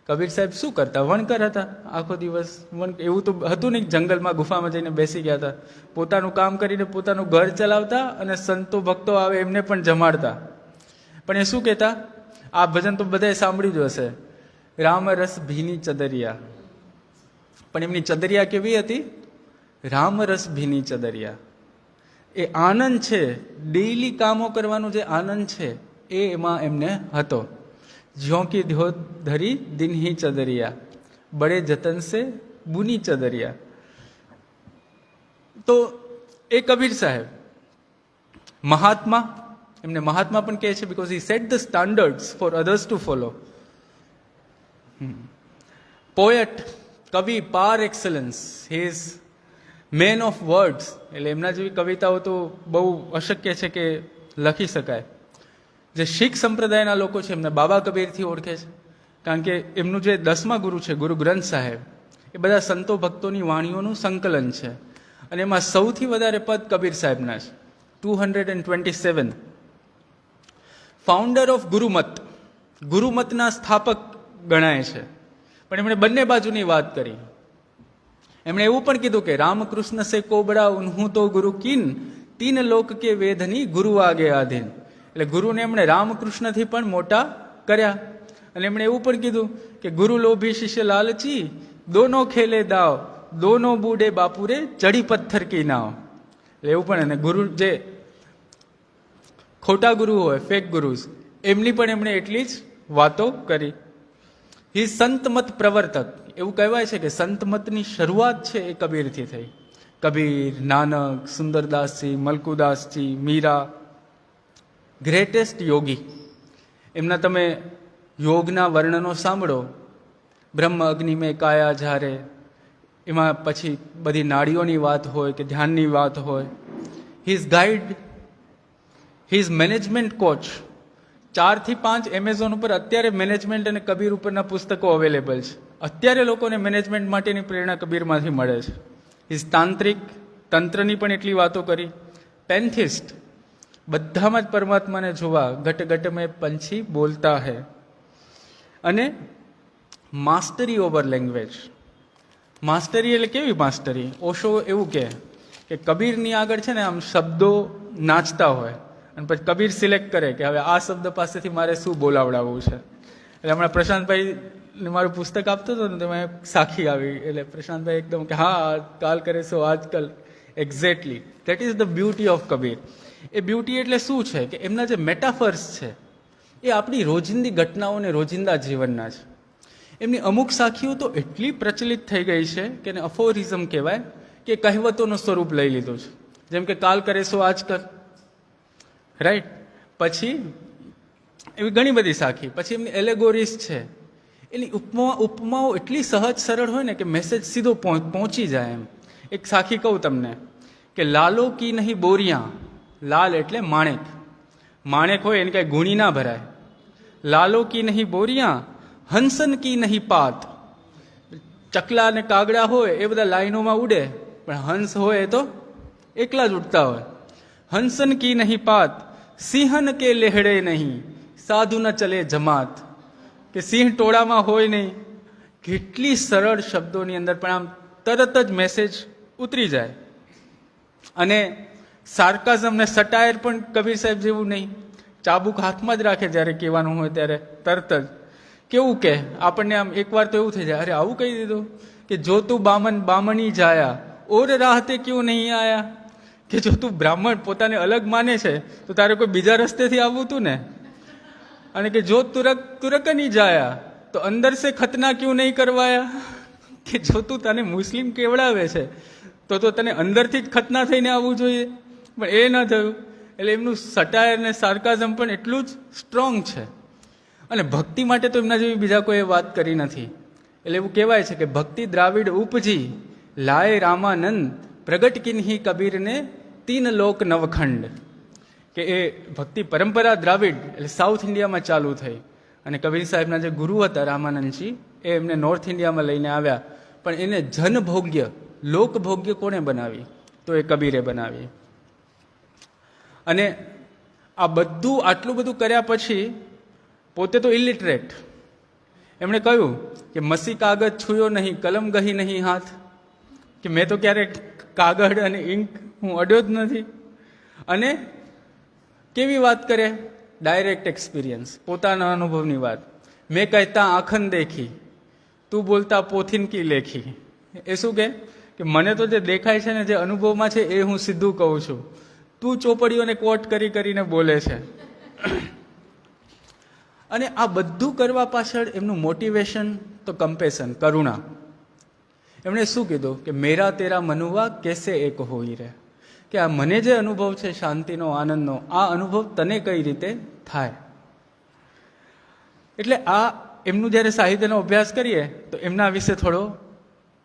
કબીર સાહેબ શું કરતા? વણકર હતા, આખો દિવસ એવું તો હતું નહીં, જંગલમાં ગુફામાં જઈને બેસી ગયા હતા. પોતાનું કામ કરીને પોતાનું ઘર ચલાવતા અને સંતો ભક્તો આવે એમને પણ જમાડતા. પણ એ શું કહેતા? આ ભજન તો બધાએ સાંભળ્યું જ હશે, રામ રસ ભીની ચદરિયા. પણ એમની ચદરિયા કેવી હતી? રામ રસ ભીની ચદરિયા. એ આનંદ છે, ડેઈલી કામો કરવાનો જે આનંદ છે એ એમાં એમને હતો. જ્યો કી ધ્યો ધરી દિન હી ચદરિયા, બડે જતન સે બુની ચદરિયા. તો એ કબીર સાહેબ મહાત્મા, એમને મહાત્મા પણ કહે છે because he set the standards for others to follow. Poet, કવિ par excellence, he is man of words. એટલે એમના જેવી કવિતાઓ તો બહુ અશક્ય છે કે લખી શકાય. જે શીખ સંપ્રદાયના લોકો છે એમને બાબા કબીરથી ઓળખે છે, કારણ કે એમનું જે 10મા ગુરુ છે ગુરુ ગ્રંથ સાહેબ, એ બધા સંતો ભક્તોની વાણીઓનું સંકલન છે. અને એમાં સૌથી વધારે પદ કબીર સાહેબના છે, 227. ફાઉન્ડર ઓફ ગુરુમત, ગુરુમતના સ્થાપક ગણાય છે. પણ એમણે બંને બાજુની વાત કરી. એમણે એવું પણ કીધું કે રામકૃષ્ણ સે કોબડા ઉન્હું તો ગુરુ કિન, તીન લોક કે વેદની ગુરુ આગે આધીન. એટલે ગુરુને એમણે રામકૃષ્ણથી પણ મોટા કર્યા. અને એમણે એવું પણ કીધું કે ગુરુ લોભી શિષ્ય લાલચી, દોનો ખેલે દાવ, દોનો બૂઢે બાપુરે ચડી પથ્થર કી નાવ. એટલે એવું પણ, અને ગુરુ જે ખોટા ગુરુ હોય, ફેક ગુરુઝ, એમની પણ એમણે એટલી જ વાતો કરી. હી સંતમત પ્રવર્તક. એવું કહેવાય છે કે સંતમતની શરૂઆત છે એ કબીરથી થઈ. કબીર, નાનક, સુંદરદાસજી, મલકુદાસજી, મીરા, ગ્રેટેસ્ટ યોગી. એમના તમે યોગના વર્ણનો સાંભળો. બ્રહ્મ અગ્નિ મેં કાયા ઝારે, એમાં પછી બધી નાડીઓની વાત હોય કે ધ્યાનની વાત હોય. He is guide, he is management coach. 4 થી 5 એમેઝોન ઉપર અત્યારે મેનેજમેન્ટ અને કબીર ઉપરના પુસ્તકો અવેલેબલ છે. અત્યારે લોકોને મેનેજમેન્ટ માટેની પ્રેરણા કબીરમાંથી મળે છે. ઇઝ તાંત્રિક, તંત્રની પણ એટલી વાતો કરી. પેન્થિસ્ટ, બધામાં જ પરમાત્માને જોવા, ઘટ ઘટ મેં પંછી બોલતા હૈ. અને માસ્ટરી ઓવર લેંગ્વેજ. માસ્ટરી એટલે કેવી માસ્ટરી? ઓશો એવું કહે કે કબીરની આગળ છે ને આમ શબ્દો નાચતા હોય, અને પછી કબીર સિલેક્ટ કરે કે હવે આ શબ્દ પાસેથી મારે શું બોલાવડાવવું છે. એટલે હમણાં પ્રશાંતભાઈ મારું પુસ્તક આપતો હતો ને, તેમાં સાખી આવી. એટલે પ્રશાંતભાઈ એકદમ કે હા, કાલ કરે સો આજકલ. Exactly that is the beauty of Kabir. એ બ્યુટી એટલે શું છે કે એમના જે મેટાફર્સ છે એ આપણી રોજિંદી ઘટનાઓને રોજિંદા જીવનના છે. એમની અમુક સાખીઓ તો એટલી પ્રચલિત થઈ ગઈ છે કે એને અફોરિઝમ કહેવાય, કે કહેવતોનું સ્વરૂપ લઈ લીધું છે. જેમ કે કાલ કરે સો આજકલ, રાઈટ. પછી એવી ઘણી બધી સાખી. પછી એમની એલેગોરીઝ છે. એની ઉપમાઓ એટલી સહજ સરળ હોય ને કે મેસેજ સીધો પહોંચી જાય એમ. એક સાખી કહું તમને કે લાલો કી નહીં બોરિયા. લાલ એટલે માણેક. માણેક હોય એને કાંઈ ગુણી ના ભરાય. લાલો કી નહીં બોરિયા, હંસન કી નહીં પાત. ચકલા અને કાગડા હોય એ બધા લાઈનોમાં ઉડે, પણ હંસ હોય એ તો એકલા જ ઉડતા હોય. હંસન કી નહીં પાત, સિંહન કે લેહડે નહીં, સાધુ ન ચલે જમાત. કે સિંહ ટોળામાં હોય નહીં. કેટલી સરળ શબ્દોની અંદર પણ આમ તરત જ મેસેજ ઉતરી જાય. અને સાર્કાઝમ ને સટાયર પણ કબીર સાહેબ જેવું નહીં. ચાબુક હાથમાં જ રાખે જ્યારે કહેવાનું હોય ત્યારે તરત જ. કેવું કે આપણને આમ એકવાર તો એવું થઈ જાય, અરે આવું કહી દીધું કે જો તું બામન બામણી જાયા, ઓર રાહતે ક્યું નહીં આયા. કે જો તું બ્રાહ્મણ પોતાને અલગ માને છે તો તારે કોઈ બીજા રસ્તેથી આવવું હતું ને. અને કે જો તુરક તુરકની જાયા તો અંદર સે ખતના ક્યું નહીં કરવાયા. કે જો તું તને મુસ્લિમ કેવડાવે છે તો તને અંદરથી જ ખતના થઈને આવવું જોઈએ, પણ એ ન થયું. એટલે એમનું સટાયર ને સાર્કાઝમ પણ એટલું જ સ્ટ્રોંગ છે. અને ભક્તિ માટે તો એમના જેવી બીજા કોઈએ વાત કરી નથી. એટલે એવું કહેવાય છે કે ભક્તિ દ્રાવિડ ઉપજી, લાય રામાનંદ, પ્રગટ કિન્હી કબીરને તીન લોક નવખંડ. કે એ ભક્તિ પરંપરા દ્રાવિડ એટલે સાઉથ ઇન્ડિયામાં ચાલુ થઈ. અને કબીર સાહેબના જે ગુરુ હતા રામાનંદજી, એ એમને નોર્થ ઇન્ડિયામાં લઈને આવ્યા. પણ એને જનભોગ્ય, લોકભોગ્ય કોણે બનાવી? તો એ કબીરે બનાવી. અને આ બધું આટલું બધું કર્યા પછી પોતે તો ઇલિટરેટ. એમણે કહ્યું કે મસી કાગળ છૂયો નહીં, કલમ ગહી નહીં હાથ. કે મેં તો ક્યારેક કાગળ અને ઇંક હું અડ્યો જ નથી. અને કેવી વાત કરે? ડાયરેક્ટ એક્સપિરિયન્સ, પોતાના અનુભવની વાત. મેં કહેતા આંખન દેખી, તું બોલતા પોથીન કી લેખી. એ શું કે મને તો જે દેખાય છે ને, જે અનુભવમાં છે એ હું સીધું કહું છું. તું ચોપડીઓને કોટ કરી કરીને બોલે છે. અને આ બધું કરવા પાછળ એમનું મોટિવેશન તો કમ્પેશન, કરુણા. એમણે શું કીધું કે મેરા તેરા મનુવા કેસે એક હોઈ રહે. કે આ મને જે અનુભવ છે શાંતિનો, આનંદનો, આ અનુભવ તને કઈ રીતે થાય. એટલે આ એમનું જ્યારે સાહિત્યનો અભ્યાસ કરીએ તો એમના વિશે થોડો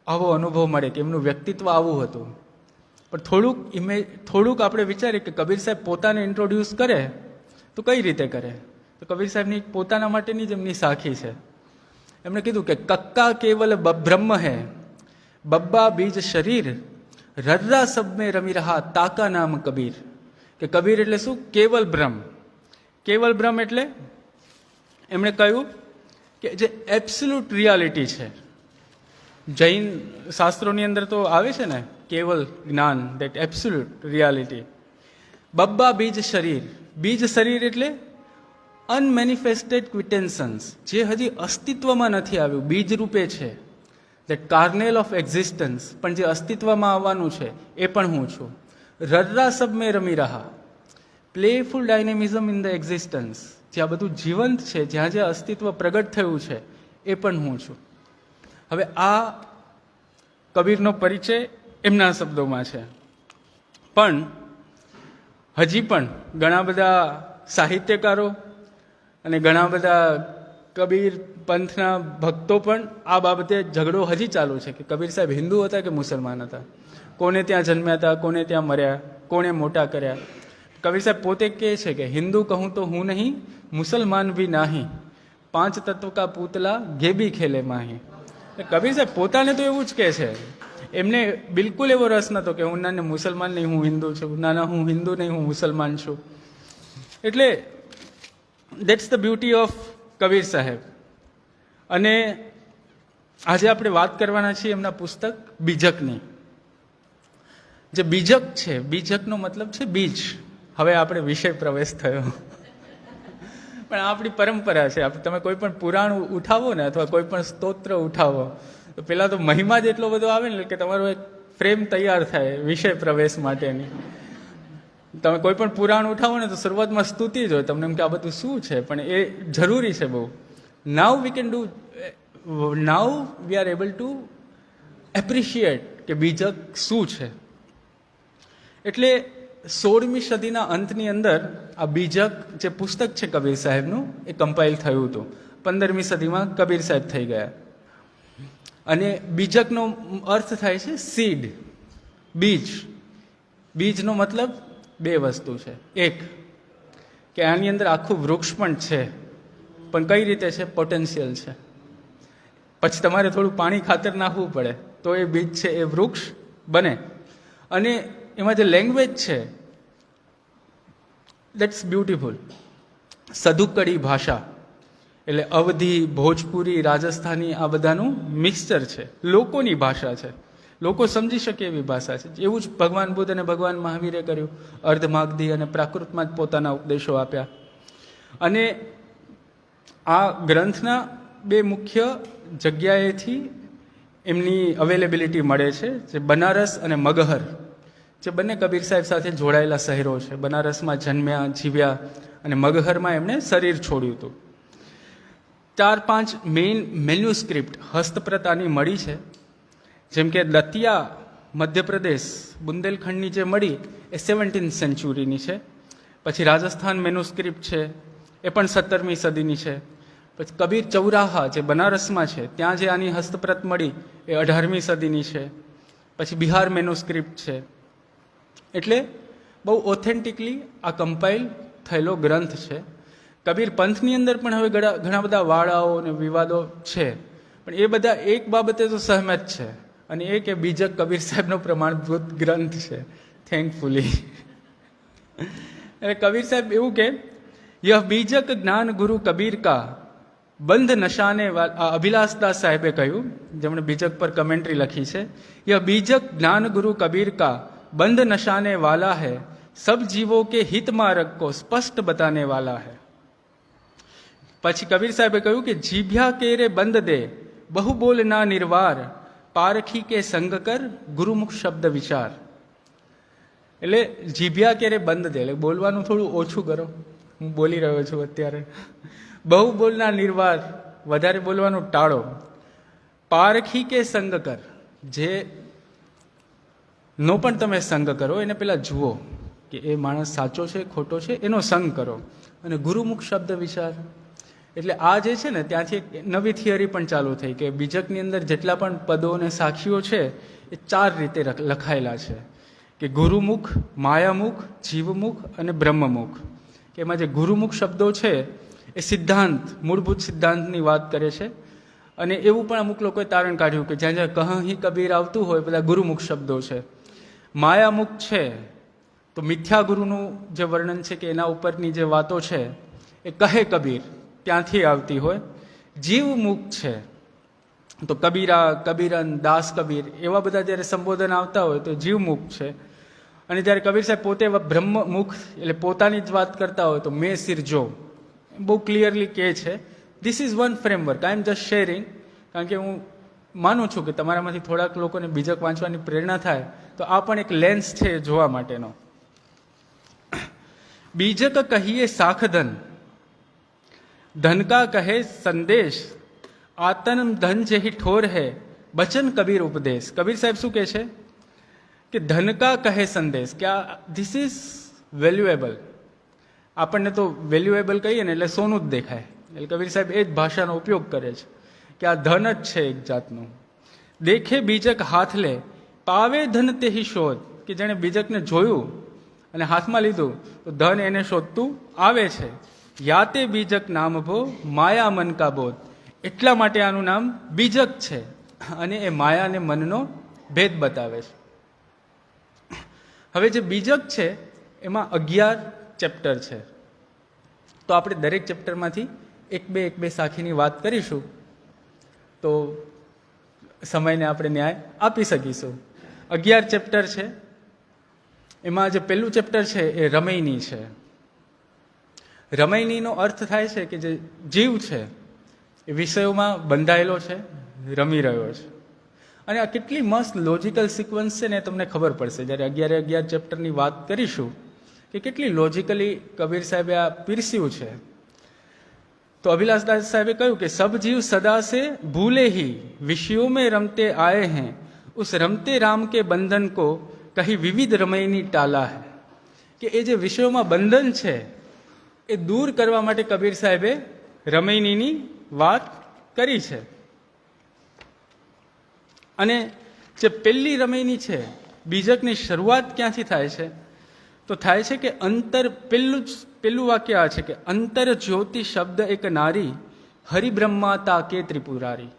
આવો અનુભવ મળે કે એમનું વ્યક્તિત્વ આવું હતું. પણ થોડુંક આપણે વિચારીએ કે કબીર સાહેબ પોતાને ઇન્ટ્રોડ્યુસ કરે તો કઈ રીતે કરે. તો કબીર સાહેબની પોતાના માટેની જ એમની સાખી છે. એમણે કીધું કે કક્કા કેવલ બ્રહ્મ હૈ, બબ્બા બીજ શરીર, રર્રા સબ મેં રમી રહા તાકા નામ કબીર. કે કબીર એટલે શું? કેવલ બ્રહ્મ. કેવલ બ્રહ્મ એટલે એમણે કહ્યું કે જે એબ્સોલ્યુટ રિયાલિટી છે. જૈન શાસ્ત્રોની અંદર તો આવે છે ને કેવલ જ્ઞાન, દેટ એબ્સોલ્યુટ રિયાલિટી. બબ્બા બીજ શરીર. બીજ શરીર એટલે અનમેનિફેસ્ટેડ ક્વિટેન્સન્સ, જે હજી અસ્તિત્વમાં નથી આવ્યું, બીજ રૂપે છે. દેટ કાર્નેલ ઓફ એક્ઝિસ્ટન્સ, પણ જે અસ્તિત્વમાં આવવાનું છે એ પણ હું છું. રર્રા સબ મેં રમી રહ્યા, પ્લેફુલ ડાયનેમિઝમ ઇન ધ એક્ઝિસ્ટન્સ, જ્યાં બધું જીવંત છે, જ્યાં જે અસ્તિત્વ પ્રગટ થયું છે એ પણ હું છું. હવે આ કબીરનો પરિચય એમના શબ્દોમાં છે. પણ હજી પણ ઘણા બધા સાહિત્યકારો અને ઘણા બધા કબીર પંથના ભક્તો પણ આ બાબતે ઝઘડો હજી ચાલુ છે કે કબીર સાહેબ હિન્દુ હતા કે મુસલમાન હતા, કોને ત્યાં જન્મ્યા હતા, કોને ત્યાં મર્યા, કોને મોટા કર્યા. કબીર સાહેબ પોતે કહે છે કે હિન્દુ કહું તો હું નહીં, મુસલમાન ભી નહીં, 5 તત્વ કા પૂતલા ગેબી ખેલે માહી. કબીર સાહેબ પોતાને તો એવું જ કહે છે, એમને બિલકુલ એવો રસ નહોતો કે હું ના મુસલમાન નહીં, હું હિન્દુ છું, ના હું હિન્દુ નહીં, હું મુસલમાન છું. એટલે that's the beauty of Kabir સાહેબ. અને આજે આપણે વાત કરવાના છીએ એમના પુસ્તક બીજકની. જે બીજક છે, બીજકનો મતલબ છે બીજ. હવે આપણે વિષય પ્રવેશ થયો, પણ આપણી પરંપરા છે. તમે કોઈ પણ પુરાણ ઉઠાવો ને અથવા કોઈ પણ સ્તોત્ર ઉઠાવો તો પેલા તો મહિમા જ એટલો બધો આવે ને કે તમારો એક ફ્રેમ તૈયાર થાય વિષય પ્રવેશ માટેની. તમે કોઈ પણ પુરાણ ઉઠાવો ને તો શરૂઆતમાં સ્તુતિ જ હોય, તમને એમ કે આ બધું શું છે, પણ એ જરૂરી છે બહુ. Now we are able to appreciate કે બીજક શું છે. એટલે 16મી સદીના અંતની અંદર આ બીજક જે પુસ્તક છે કબીર સાહેબનું એ કમ્પાઇલ થયું હતું. 15મી સદીમાં કબીર સાહેબ થઈ ગયા. અને બીજકનો અર્થ થાય છે સીડ, બીજ. બીજનો મતલબ 2 વસ્તુ છે. એક કે આની અંદર આખું વૃક્ષ પણ છે, પણ કઈ રીતે છે, પોટેન્શિયલ છે. પછી તમારે થોડું પાણી ખાતર નાખવું પડે તો એ બીજ છે એ વૃક્ષ બને. અને એમાં જે લેંગ્વેજ છે દેટ્સ બ્યુટીફુલ. સધુકડી ભાષા એટલે અવધી, ભોજપુરી, રાજસ્થાની આ બધાનું મિક્સચર છે, લોકોની ભાષા છે, લોકો સમજી શકે એવી ભાષા છે. એવું જ ભગવાન બુદ્ધ અને ભગવાન મહાવીરે કર્યું. અર્ધમાગધી અને પ્રાકૃતમાં જ પોતાના ઉપદેશો આપ્યા. અને આ ગ્રંથના 2 મુખ્ય જગ્યાએથી એમની અવેલેબિલિટી મળે છે, જે બનારસ અને મગહર, જે બંને કબીર સાહેબ સાથે જોડાયેલા શહેરો છે. બનારસમાં જન્મ્યા, જીવ્યા, અને મગહરમાં એમણે શરીર છોડ્યું હતું. 4-5 મેઇન મેન્યુસ્ક્રિપ્ટ હસ્તપ્રતાની મળી છે. જેમ કે દતિયા મધ્યપ્રદેશ બુંદેલખંડની જે મળી એ 17th સેન્ચુરીની છે. પછી રાજસ્થાન મેન્યુસ્ક્રિપ્ટ છે એ પણ 17મી સદીની છે. પછી કબીર ચૌરાહા જે બનારસમાં છે ત્યાં જે આની હસ્તપ્રત મળી એ 18મી સદીની છે. પછી બિહાર મેન્યુસ્ક્રિપ્ટ છે. એટલે બહુ ઓથેન્ટિકલી આ કમ્પાઇલ થયેલો ગ્રંથ છે. કબીર પંથની અંદર પણ હવે ઘણા બધા વાળાઓ અને વિવાદો છે, પણ એ બધા એક બાબતે તો સહમત છે, અને એ કે બીજક કબીર સાહેબનો પ્રમાણભૂત ગ્રંથ છે, થેન્કફુલી. એટલે કબીર સાહેબ એવું કે યહ બીજક જ્ઞાન ગુરુ કબીર કા બંધ નશાને અભિલાષદાસ સાહેબે કહ્યું, જેમણે બીજક પર કમેન્ટ્રી લખી છે. યહ બીજક જ્ઞાન ગુરુ કબીર કા બંધ નશાને વાલા है, सब जीवों के हित मार्ग को स्पष्ट बताने वाला है. પછી કબીર સાહેબે કહ્યું કે જીભ્યા કેરે બંધ દે બહુ બોલ ના નિર્વાર, પારખી કે સંગ કર ગુરુમુખ શબ્દ વિચાર. એટલે જીભ્યા કેરે બંધ દે એટલે બોલવાનું થોડું ઓછું કરો. હું બોલી રહ્યો છું અત્યારે. બહુ બોલના નિર્વાર, વધારે બોલવાનું ટાળો. પારખી કે સંગ કર, જે નો પણ તમે સંગ કરો એને પેલા જુઓ કે એ માણસ સાચો છે ખોટો છે, એનો સંગ કરો. અને ગુરુમુખ શબ્દ વિચાર એટલે આ જે છે ને ત્યાંથી એક નવી થિયરી પણ ચાલુ થઈ કે બીજકની અંદર જેટલા પણ પદો અને સાખીઓ છે એ 4 રીતે લખાયેલા છે, કે ગુરુમુખ, માયામુખ, જીવમુખ અને બ્રહ્મમુખ. કે એમાં જે ગુરુમુખ શબ્દો છે એ સિદ્ધાંત, મૂળભૂત સિદ્ધાંતની વાત કરે છે. અને એવું પણ અમુક લોકોએ તારણ કાઢ્યું કે જ્યાં જ્યાં કહી કબીર આવતું હોય બધા ગુરુમુખ શબ્દો છે. માયામુખ છે તો મિથ્યા ગુરુનું જે વર્ણન છે કે એના ઉપરની જે વાતો છે એ કહે કબીર ત્યાંથી આવતી હોય. જીવમુખ છે તો કબીરા, કબીરન, દાસ કબીર એવા બધા જ્યારે સંબોધન આવતા હોય તો જીવમુખ છે. અને જ્યારે કબીર સાહેબ પોતે બ્રહ્મમુખ એટલે પોતાની જ વાત કરતા હોય તો મેં સિર જો બહુ ક્લિયરલી કહે છે. This is one framework, I M just sharing, કારણ કે હું માનું છું કે તમારામાંથી થોડાક લોકોને બીજક વાંચવાની પ્રેરણા થાય, તો આ પણ એક લેન્સ છે જોવા માટેનો. બીજક કહીએ સાખધન, ધન કા કહે સંદેશ, આતન ધન જેહી ઠોર હૈ, બચન કબીર ઉપદેશ. કબીર સાહેબ શું કહે છે કે ધન કા કહે સંદેશ, કે ધીસ ઇઝ વેલ્યુએબલ. આપણને તો વેલ્યુએબલ કહીએ ને એટલે સોનું જ દેખાય, એટલે કબીર સાહેબ એ જ ભાષાનો ઉપયોગ કરે છે કે આ ધન જ છે એક જાતનું. દેખે બીજક હાથ લે, પાવે ધન તેહી શોધ, કે જેણે બીજકને જોયું અને હાથમાં લીધું તો ધન એને શોધતું આવે છે. યાતે બીજક નામ ભો, માયા મન કા બોધ, એટલા માટે આનું નામ બીજક છે અને એ માયા અને મનનો ભેદ બતાવે છે. હવે જે બીજક છે એમાં 11 ચેપ્ટર છે, તો આપણે દરેક ચેપ્ટરમાંથી એક બે સાખીની વાત કરીશું તો સમયને આપણે ન્યાય આપી શકીશું. 11 ચેપ્ટર છે, એમાં જે પહેલું ચેપ્ટર છે એ રમૈની છે. રમૈનીનો અર્થ થાય છે કે જે જીવ છે એ વિષયોમાં બંધાયેલો છે, રમી રહ્યો છે. અને આ કેટલી મસ્ત લોજિકલ સિક્વન્સ છે ને તમને ખબર પડશે જ્યારે 11 ચેપ્ટરની વાત કરીશું કે કેટલી લોજિકલી કબીર સાહેબે આ પીરસ્યું છે. તો અભિલાષદાસ સાહેબે કહ્યું કે સબ જીવ સદા સે ભૂલે ही विषयों में रमते आए हैं, उस रमते राम के बंधन को कहीं विविध रमैनी टाला है. કે એ જે વિષયોમાં બંધન છે એ દૂર કરવા માટે કબીર સાહેબે રમૈનીની વાત કરી છે. અને જે પહેલી રમૈની છે, બીજકની શરૂઆત ક્યાંથી થાય છે તો થાય છે કે અંતર, પહેલું વાક્ય આ છે કે અંતર જ્યોતિ શબ્દ એક નારી, હરિબ્રહ્માતા કે ત્રિપુરારી.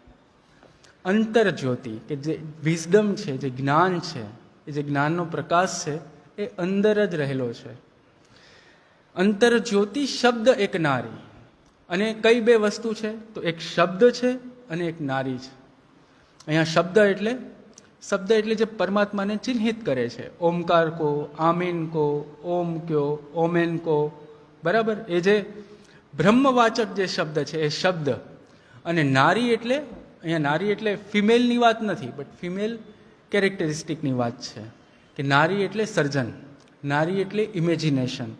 અંતર જ્યોતિ કે જે વિઝડમ છે, જે જ્ઞાન છે, એ જે જ્ઞાનનો પ્રકાશ છે એ અંદર જ રહેલો છે. અંતર જ્યોતિ શબ્દ એક નારી, અને કઈ બે વસ્તુ છે તો એક શબ્દ છે અને એક નારી છે. અહીંયા શબ્દ એટલે જે પરમાત્માને ચિહ્નિત કરે છે, ઓમકાર કો, આમીન કો, ઓમ કયો, ઓમેન કો, બરાબર, એ જે બ્રહ્મવાચક જે શબ્દ છે એ શબ્દ. અને નારી એટલે, અહીંયા નારી એટલે ફિમેલની વાત નથી, બટ ફિમેલ કેરેક્ટરિસ્ટિકની વાત છે કે નારી એટલે સર્જન, નારી એટલે ઇમેજિનેશન.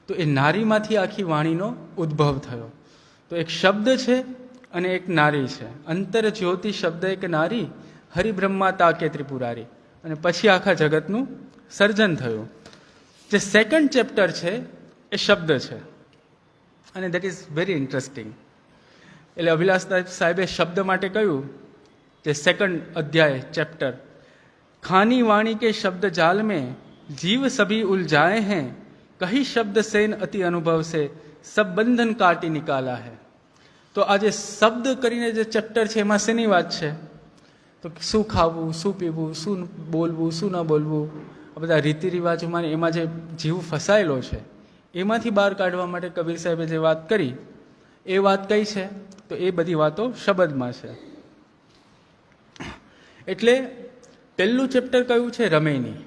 તો એ નારીમાંથી આખી વાણીનો ઉદ્ભવ થયો. તો એક શબ્દ છે અને એક નારી છે. અંતર જ્યોતિ શબ્દ એક નારી, હરિબ્રહ્માતા કે ત્રિપુરારી. અને પછી આખા જગતનું સર્જન થયું. જે સેકન્ડ ચેપ્ટર છે એ શબ્દ છે, અને દેટ ઇઝ વેરી ઇન્ટરેસ્ટિંગ. એટલે અભિલાષ સાહેબે શબ્દ માટે કહ્યું જે સેકન્ડ અધ્યાય ચેપ્ટર, ખાની વાણી કે શબ્દ જાલ में जीव सभी उलझाए हैं, कही शब्द सेन अति अनुभव से सब बंधन काटी निकाला है. તો આ જે શબ્દ કરીને જે ચેપ્ટર છે એમાં શેની વાત છે તો શું ખાવું, શું પીવું, શું બોલવું, શું ન બોલવું, આ બધા રીતિ રિવાજોમાં એમાં જે જીવ ફસાયેલો છે એમાંથી બહાર કાઢવા માટે કબીર સાહેબે જે વાત કરી એ વાત કઈ છે તો એ બધી વાતો શબ્દમાં છે. એટલે પહેલું ચેપ્ટર કયું છે રમૈની.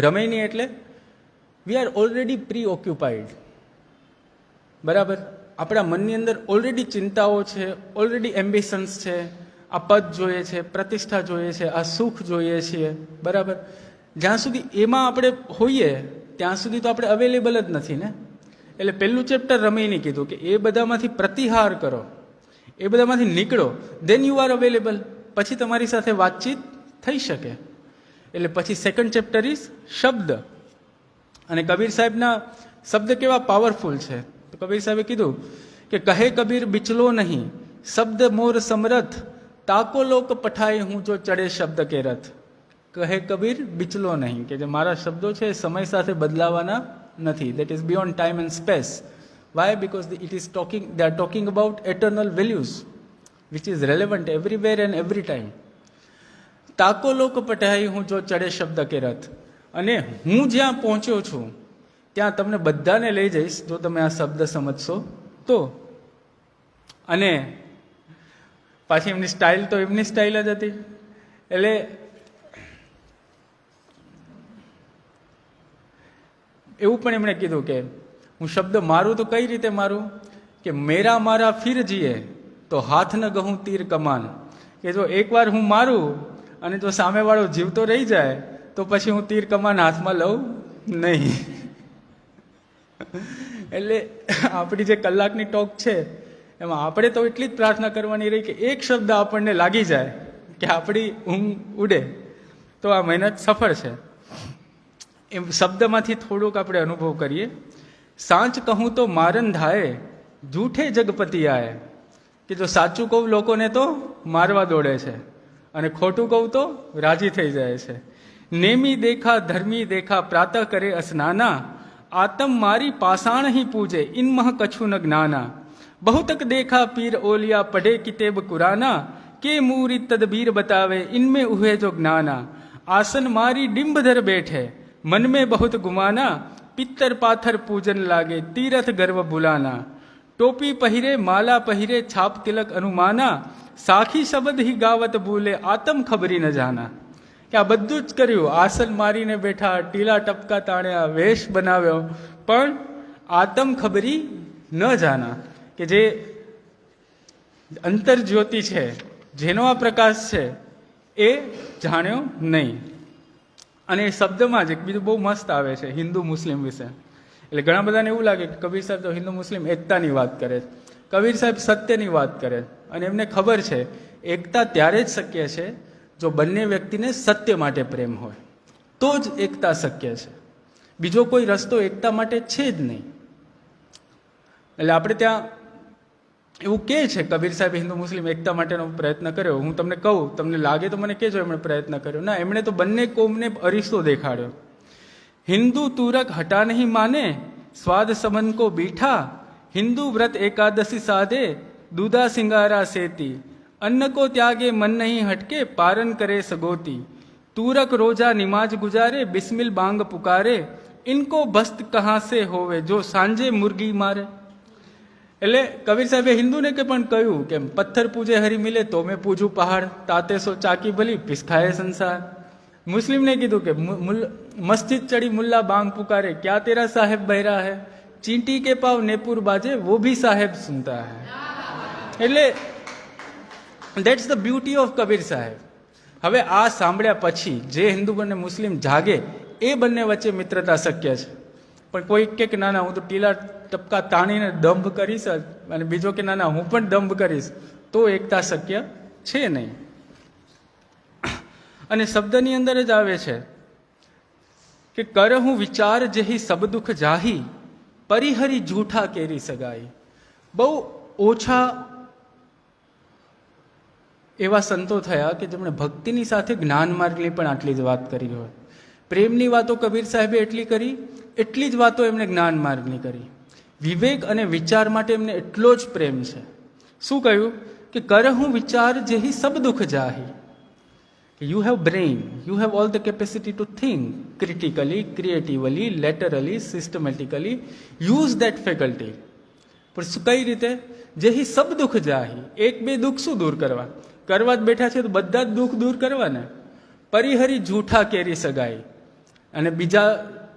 રમૈની એટલે we are already pre occupied, બરાબર. આપણા મનની અંદર ઓલરેડી ચિંતાઓ છે, ઓલરેડી એમ્બિશન્સ છે, આ પદ જોઈએ છે, પ્રતિષ્ઠા જોઈએ છે, આ સુખ જોઈએ છીએ, બરાબર. જ્યાં સુધી એમાં આપણે હોઈએ ત્યાં સુધી તો આપણે અવેલેબલ જ નથી ને. એટલે પહેલું ચેપ્ટર રમૈની કીધું કે એ બધામાંથી પ્રતિહાર કરો, એ બધામાંથી નીકળો, દેન યુ આર અવેલેબલ. પછી તમારી સાથે વાતચીત થઈ શકે. એટલે પછી સેકન્ડ ચેપ્ટર ઇઝ શબ્દ. અને કબીર સાહેબના શબ્દ કેવા પાવરફુલ છે તો કબીર સાહેબે કીધું કે કહે કબીર બિચલો નહીં, શબ્દ મોર સમરથ, તાકો લોક પઠાય હું જો ચડે શબ્દ કે રથ. કહે કબીર બિચલો નહીં, કે જે મારા શબ્દો છે એ સમય સાથે બદલાવાના નથી. That is beyond time and space. Why? Because it is talking, they are talking about eternal values which is relevant everywhere and every time. તાકો લોક પઠાય હું જો ચડે શબ્દ કે રથ. અને હું જ્યાં પહોંચ્યો છું ત્યાં તમને બધાને લઈ જઈશ જો તમે આ શબ્દ સમજશો તો. અને પાછી એમની સ્ટાઇલ તો એમની સ્ટાઇલ જ હતી. એટલે એવું પણ એમણે કીધું કે હું શબ્દ મારું તો કઈ રીતે મારું, કે મેરા મારા ફિર જીએ તો હાથ ન ગહું તીર કમાન, કે જો એકવાર હું મારું અને જો સામેવાળો જીવતો રહી જાય તો પછી હું તીર કમાન હાથમાં લઉં નહીં. એટલે આપણી જે કલાકની ટોક છે એમાં આપણે તો એટલી જ પ્રાર્થના કરવાની રહી કે એક શબ્દ આપણને લાગી જાય કે આપણી ઊંઘ ઉડે તો આ મહેનત સફળ છે. એમ શબ્દમાંથી થોડુંક આપણે અનુભવ કરીએ. સાચ કહું તો મારન ધાય, જૂઠે જગપતિ આય, કે જો સાચું કહું લોકોને તો મારવા દોડે છે અને ખોટું કહું તો રાજી થઈ જાય છે. નેમી દેખા ધર્મી દેખા પ્રાતઃ કરે અસ્નાના, આતમ મારી પાષાણ ही पूजे इन मह कछु न ज्ञाना, बहुतक देखा पीर ओलिया पढ़े कितेब कुराना, के मूरी तदबीर बतावे इनमें उहे जो ज्ञाना, आसन मारी डिम्ब धर बैठे मन में बहुत गुमाना, पित्तर पाथर पूजन लागे तीरथ गर्व बुलाना, टोपी पहिरे माला पहिरे छाप तिलक अनुमाना, साखी शब्द ही गावत बोले आतम खबरी न जाना. કે આ બધું જ કર્યું, આસન મારીને બેઠા, ટીલા ટપકા તાણ્યા, વેશ બનાવ્યો, પણ આતમ ખબરી ન જાના, કે જે અંતર જ્યોતિ છે, જેનો આ પ્રકાશ છે એ જાણ્યો નહીં. અને એ શબ્દમાં જ એક બીજું બહુ મસ્ત આવે છે હિન્દુ મુસ્લિમ વિશે. એટલે ઘણા બધાને એવું લાગે કે કબીર સાહેબ તો હિન્દુ મુસ્લિમ એકતાની વાત કરે છે. કબીર સાહેબ સત્યની વાત કરે અને એમને ખબર છે એકતા ત્યારે જ શક્ય છે જો બંને વ્યક્તિને સત્ય માટે પ્રેમ હોય, તો જ એકતા શક્ય છે. બીજો કોઈ રસ્તો એકતા માટે છે જ નહીં. એટલે આપણે ત્યાં એવું કહે છે કબીર સાહેબ હિન્દુ મુસ્લિમ એકતા માટેનો પ્રયત્ન કર્યો. હું તમને કહું, તમને લાગે તો મને કહેજો એમણે પ્રયત્ન કર્યો. ના, એમણે તો બંને કોમને અરીસો દેખાડ્યો. હિન્દુ તુરક હટા નહીં માને, સ્વાદ સમન કો બીઠા, હિન્દુ વ્રત એકાદશી સાધે, દૂધા સિંગારા સેતી, अन्न को त्यागे मन नहीं हटके, पारन करे सगोती, तूरक रोजा निमाज गुजारे, बिस्मिल बांग पुकारे, इनको बस्त कहाँ से होवे जो सांजे मुर्गी मारे. એટલે કબીર સાહેબે હિન્દુને કે પણ કહ્યું કે પથ્થર પૂજે હરી મિલે તો મેં પૂજું પહાડ, તાતે સો ચાકી ભલી પિસખાએ સંસાર. મુસ્લિમને કીધું કે મસ્જિદ ચડી મુલ્લા બાંગ પુકારે, ક્યા તેરા સાહેબ બહેરા હૈ, ચીંટી કે પાવ નેપુર બાજે વો ભી સાહેબ સુનતા હૈ. એટલે that's the beauty of Kabir સાહેબ. હવે આ સાંભળ્યા પછી જે હિન્દુ અને મુસ્લિમ જાગે એ બંને વચ્ચે મિત્રતા શક્ય છે. પણ કોઈ કે ના ના હું તો ટીલા ટપકા તાણીને દંભ કરીશ અને બીજો કે ના ના હું પણ દંભ કરીશ, તો એકતા શક્ય છે નહીં. અને શબ્દની અંદર જ આવે છે કે કરહું વિચાર જેહી સબ દુઃખ જાહી, પરિહરી જૂઠા કેરી સગાઈ. બહુ ઓછા એવા સંતો થયા કે જેમણે ભક્તિની સાથે જ્ઞાન માર્ગની પણ આટલી જ વાત કરી હોય. પ્રેમની વાતો કબીર સાહેબે એટલી કરી, એટલી જ વાતો એમણે જ્ઞાન માર્ગની કરી. વિવેક અને વિચાર માટે એમને એટલો જ પ્રેમ છે. શું કહ્યું કે કરહું વિચાર જેહી સબ દુઃખ જાહી. You have brain, you have all the capacity to think critically, creatively, laterally, systematically. Use that faculty. પણ કઈ રીતે? જેહી સબ દુઃખ જાહી. એક બે દુઃખ શું દૂર કરવા? કરવા જ બેઠા છે તો બધા જ દુઃખ દૂર કરવાના. પરિહરી જૂઠા કેરી સગાઈ. અને બીજા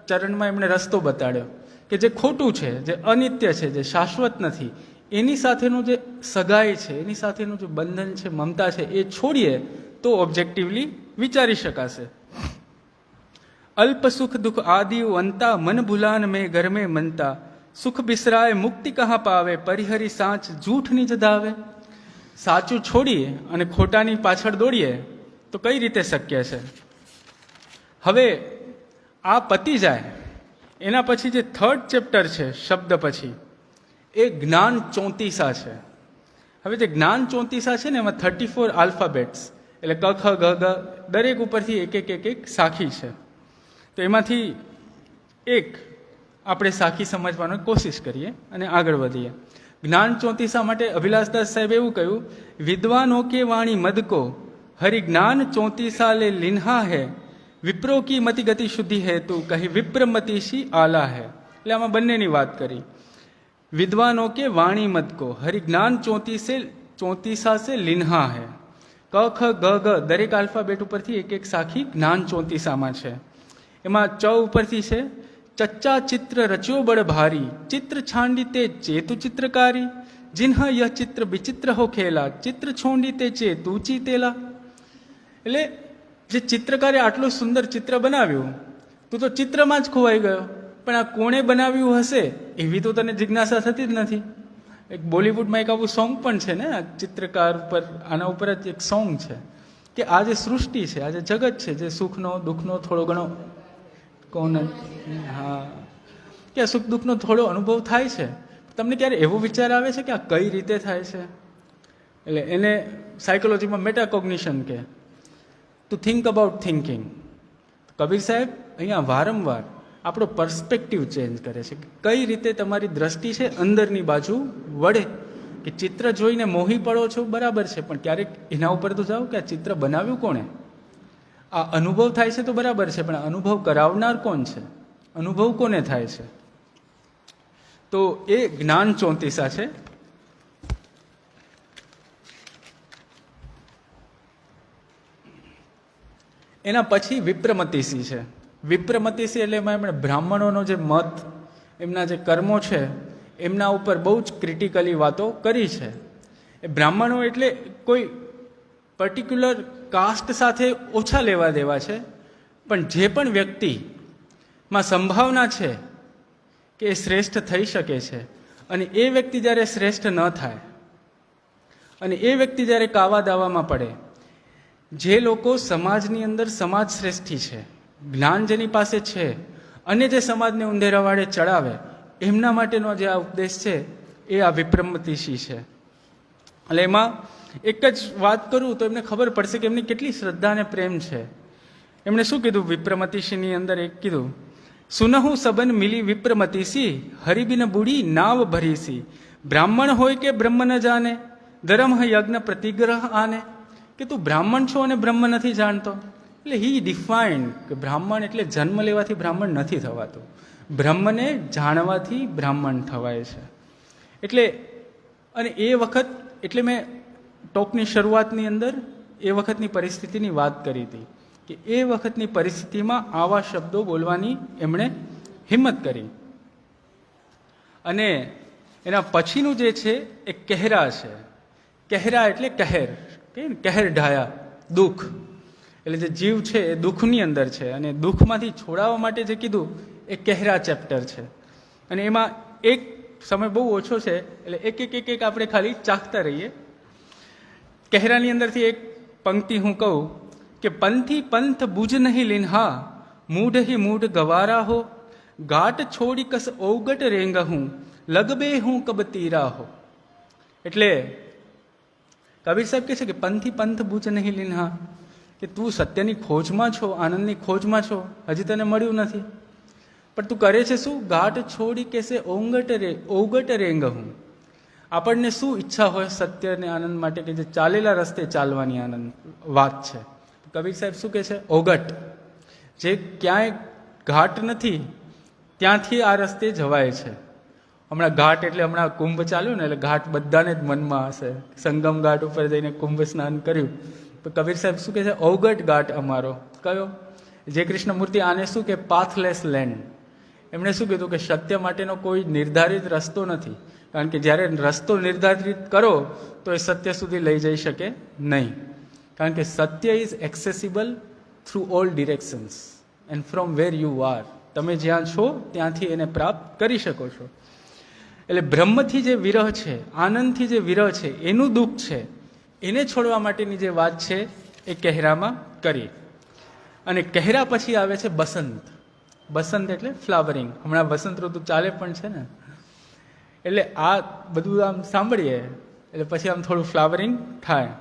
ચરણમાં એમણે રસ્તો બતાડ્યો કે જે ખોટું છે, જે અનિત્ય છે, જે શાશ્વત નથી, એની સાથેનું જે સગાઈ છે, એની સાથેનું જે બંધન છે, મમતા છે, એ છોડીએ તો ઓબ્જેક્ટિવલી વિચારી શકાશે. અલ્પ સુખ દુઃખ આદિ અંતા, મન ભૂલાન મેં ઘર મેં મનતા, સુખ બિસરાય મુક્તિ કહા પાવે, પરિહરી સાચ જૂઠ નિજ ધાવે. સાચું છોડીએ અને ખોટાની પાછળ દોડીએ તો કઈ રીતે શક્ય છે? હવે આ પતી જાય એના પછી જે 3rd ચેપ્ટર છે શબ્દ પછી, એ જ્ઞાન 34 છે. હવે જે જ્ઞાન 34 છે ને એમાં 34 આલ્ફાબેટ્સ, એટલે ક ખ ગ ગ, દરેક ઉપરથી એક સાખી છે. તો એમાંથી એક આપણે સાખી સમજવાનો કોશિશ કરીએ અને આગળ વધીએ. જ્ઞાન 34 માટે અભિલાષદાસ સાહેબ એવું કહ્યું, વિદ્વાનો કે વાણી મદ કો હરિ જ્ઞાન 34 લે લિન્હા હૈ, વિપ્રો કી મતિ ગતિ શુદ્ધિ હેતુ કહી વિપ્રમતિશી આલા હૈ. એટલે આમાં બંનેની વાત કરી. વિદ્વાનો કે વાણી મદ કો હરિ જ્ઞાન 34 સે લિન્હા હૈ. ક ખ ગ ગ દરેક આલ્ફાબેટ ઉપરથી એક સાખી જ્ઞાન 34 છે. એમાં ચ ઉપરથી છે ચચ્ચા ચિત્ર રચ્યો બળ ભારી, ચિત્ર છાંડી તે ચેતુ ચિત્રકારી, જિન્હ યહ ચિત્ર વિચિત્ર હો ખેલા, ચિત્ર છોંડી તે ચેતુ ચીતેલા. એટલે જે ચિત્રકારે આટલું સુંદર ચિત્ર બનાવ્યું, તું તો ચિત્રમાં જ ખોવાઈ ગયો, પણ આ કોણે બનાવ્યું હશે એવી તો તને જિજ્ઞાસા થતી જ નથી. એક બોલિવૂડમાં એક આવું સોંગ પણ છે ને, આ ચિત્રકાર ઉપર, આના ઉપર જ એક સોંગ છે કે આ જે સૃષ્ટિ છે, આ જે જગત છે, જે સુખનો દુઃખનો થોડો ઘણો કોણ, હા, કે આ સુખ દુઃખનો થોડો અનુભવ થાય છે, તમને ક્યારે એવો વિચાર આવે છે કે આ કઈ રીતે થાય છે? એટલે એને સાયકોલોજીમાં મેટાકોગ્નિશન કહે, two think about thinking. Kabir સાહેબ અહીંયા વારંવાર આપણો પર્સ્પેક્ટિવ ચેન્જ કરે છે. કઈ રીતે તમારી દ્રષ્ટિ છે અંદરની બાજુ વળે, કે ચિત્ર જોઈને મોહી પડો છો બરાબર છે, પણ ક્યારેક એના ઉપર તો જાઓ કે આ ચિત્ર બનાવ્યું કોણે? આ અનુભવ થાય છે તો બરાબર છે, પણ અનુભવ કરાવનાર કોણ છે? અનુભવ કોને થાય છે? તો એ જ્ઞાન 34 છે. એના પછી વિપ્રમતિસી છે. વિપ્રમતિસી એટલે એમાં એમણે બ્રાહ્મણોનો જે મત, એમના જે કર્મો છે એમના ઉપર બહુ જ ક્રિટિકલી વાતો કરી છે. એ બ્રાહ્મણો એટલે કોઈ પર્ટિક્યુલર કાસ્ટ સાથે ઓછા લેવા દેવા છે, પણ જે પણ વ્યક્તિમાં સંભાવના છે કે એ શ્રેષ્ઠ થઈ શકે છે, અને એ વ્યક્તિ જ્યારે શ્રેષ્ઠ ન થાય અને એ વ્યક્તિ જ્યારે કાવા દાવામાં પડે, જે લોકો સમાજની અંદર સમાજ શ્રેષ્ઠી છે, જ્ઞાન જેની પાસે છે, અને જે સમાજને ઊંધેરા વાળે ચડાવે, એમના માટેનો જે આ ઉપદેશ છે એ આ વિપ્રમતિશી છે. એટલે એમાં એક જ વાત કરું તો એમને ખબર પડશે કે એમની કેટલી શ્રદ્ધા અને પ્રેમ છે. એમણે શું કીધું વિપ્રમતિશીની અંદર? એક કીધું, સુનહુ સબન મિલી વિપ્રમતિસી, હરિબિન બુડી નાવ ભરીસી, બ્રાહ્મણ હોય કે બ્રહ્મ ન જાને, ધર્મ યજ્ઞ પ્રતિગ્રહ આને. કે તું બ્રાહ્મણ છો અને બ્રહ્મ નથી જાણતો. એટલે હી ડિફાઇન્ડ કે બ્રાહ્મણ એટલે જન્મ લેવાથી બ્રાહ્મણ નથી થવાતું, બ્રહ્મને જાણવાથી બ્રાહ્મણ થવાય છે. એટલે અને એ વખત, એટલે મેં ટોકની શરૂઆતની અંદર એ વખતની પરિસ્થિતિની વાત કરી હતી કે એ વખતની પરિસ્થિતિમાં આવા શબ્દો બોલવાની એમણે હિંમત કરી. અને એના પછીનું જે છે એ કહેરા છે. કહેરા એટલે કહેર, કે કહેર ઢાયા, દુઃખ. એટલે જે જીવ છે એ દુઃખની અંદર છે, અને દુઃખમાંથી છોડાવવા માટે જે કીધું એ કહેરા ચેપ્ટર છે. અને એમાં એક સમય બહુ ઓછો છે, એટલે એક આપણે ખાલી ચાખતા રહીએ. કહેરાની અંદરથી એક પંક્તિ હું કહું કે પંથી પંથ બુજ નહીં લીન્હા, મૂઢ હી મૂઢ ગવારા હો, ઘાટ છોડી કસ ઓગટ રેંગ હું, લગબે હું કબ તીરા હો. એટલે કબીર સાહેબ કહે છે કે પંથી પંથ બુજ નહીં લીન્હા, કે તું સત્યની ખોજમાં છો, આનંદની ખોજમાં છો, હજી તને મળ્યું નથી, પણ તું કરે છે શું? ઘાટ છોડી કેસે ઓગટ રેંગ હું. આપણને શું ઈચ્છા હોય સત્ય અને આનંદ માટે, કે જે ચાલેલા રસ્તે ચાલવાની આનંદ વાત છે. કબીર સાહેબ શું કહે છે? ઓગટ. જે ક્યાંય ઘાટ નથી ત્યાંથી આ રસ્તે જવાય છે. હમણાં ઘાટ એટલે હમણાં કુંભ ચાલ્યું ને, એટલે ઘાટ બધાને જ મનમાં હશે. સંગમ ઘાટ ઉપર જઈને કુંભ સ્નાન કર્યું. તો કબીર સાહેબ શું કહે છે? ઓગટ ઘાટ અમારો. કયો? જે કૃષ્ણમૂર્તિ આને શું કે પાથલેસ લેન્ડ. એમણે શું કીધું કે સત્ય માટેનો કોઈ નિર્ધારિત રસ્તો નથી, કારણ કે જ્યારે રસ્તો નિર્ધારિત કરો તો એ સત્ય સુધી લઈ જઈ શકે નહીં. કારણ કે સત્ય is accessible through all directions and from where you are. તમે જ્યાં છો ત્યાંથી એને પ્રાપ્ત કરી શકો છો. એટલે બ્રહ્મથી જે વિરહ છે, આનંદથી જે વિરહ છે, એનું દુઃખ છે, એને છોડવા માટેની જે વાત છે એ કહેરામાં કરી. અને કહેરા પછી આવે છે બસંત. બસંત એટલે ફ્લાવરિંગ. હમણાં વસંત ઋતુ ચાલે પણ છે ને, એટલે આ બધું આમ સાંભળીએ એટલે પછી આમ થોડું ફ્લાવરિંગ થાય.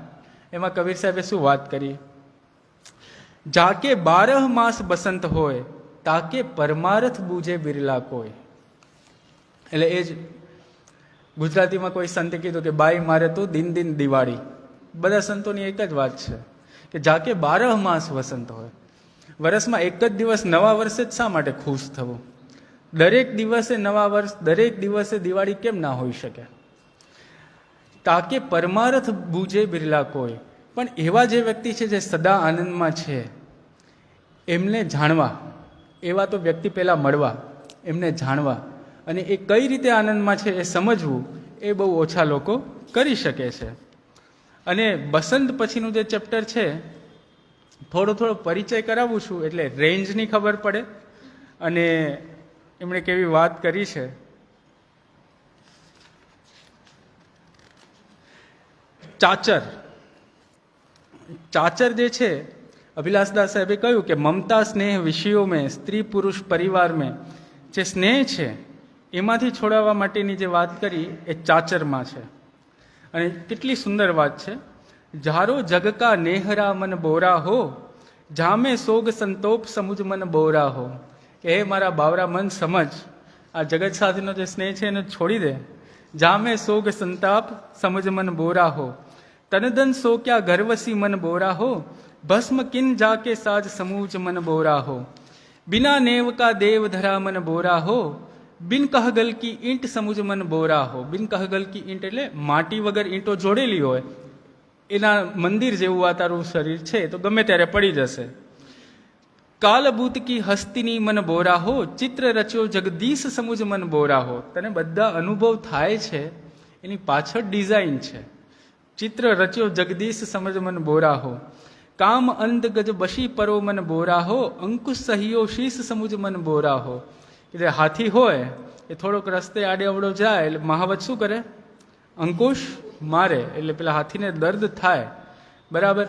એમાં કબીર સાહેબે શું વાત કરી? જાકે 12 માસ બસંત હોય, તાકે પરમારથ બૂજે બિરલા કોઈ. એટલે એ જ ગુજરાતીમાં કોઈ સંતે કીધું કે બાઈ મારે તો દિન દિન દિવાળી. બધા સંતોની એક જ વાત છે કે જાકે 12 માસ વસંત હોય, વર્ષમાં એક જ દિવસ નવા વર્ષે જ શા માટે ખુશ થવું? દરેક દિવસે નવા વર્ષ, દરેક દિવસે દિવાળી કેમ ના હોઈ શકે? તાકે પરમારથ બૂજે બિરલા કોઈ. પણ એવા જે વ્યક્તિ છે જે સદા આનંદમાં છે, એમને જાણવા, એવા તો વ્યક્તિ પહેલાં મળવા. એમને જાણવા અને એ કઈ રીતે આનંદમાં છે એ સમજવું એ બહુ ઓછા લોકો કરી શકે છે. અને બસંત પછીનું જે ચેપ્ટર છે થોડો પરિચય કરાવું છું એટલે રેન્જની ખબર પડે અને એમણે કેવી વાત કરી છે. ચાચર જે છે, અભિલાષદાસ સાહેબે કહ્યું કે મમતા સ્નેહ વિષયો મેં સ્ત્રી પુરુષ પરિવાર મેં જે સ્નેહ છે એમાંથી છોડાવવા માટેની જે વાત કરી એ ચાચરમાં છે. અને કેટલી સુંદર વાત છે. જારો જગકા નેહરા મન બોરા હો, જામે સોગ સંતોપ સમુજ મન બોરા હો. કે હે મારા બાવરા મન સમજ, આ જગત સાથેનો જે સ્નેહ છે એને છોડી દે. જામે સોગ સંતાપ સમજ મન બોરા હો, તનદન સો ક્યા ગર્વસી મન બોરા હો, ભસ્મ કિન જાકે સાજ સમૂજ મન બોરા હો. બિના નેવ કા દેવ ધરા મન બોરા હો, બિન કહગલ કી ઈંટ સમુજ મન બોરા હો. બિન કહગલ કી ઈંટ એટલે માટી વગર ઈંટો જોડેલી હોય એના મંદિર જેવું આ તારું શરીર છે તો ગમે ત્યારે પડી જશે. કાલભૂત કી હસ્તિની મન બોરા હો, ચિત્ર રચ્યો જગદીશ સમુજ મન બોરા હો. તને બધા અનુભવ થાય છે એની પાછળ ડિઝાઇન છે. ચિત્ર રચ્યો જગદીશ સમજ મન બોરા હો, કામ અંધ ગજ બશી પરો મન બોરા હો, અંકુશ સહિયો શીશ સમુજ મન બોરા હો. એટલે હાથી હોય એ થોડોક રસ્તે આડે અવડો જાય એટલે મહાવત શું કરે? અંકુશ મારે, એટલે પેલા હાથીને દર્દ થાય. બરાબર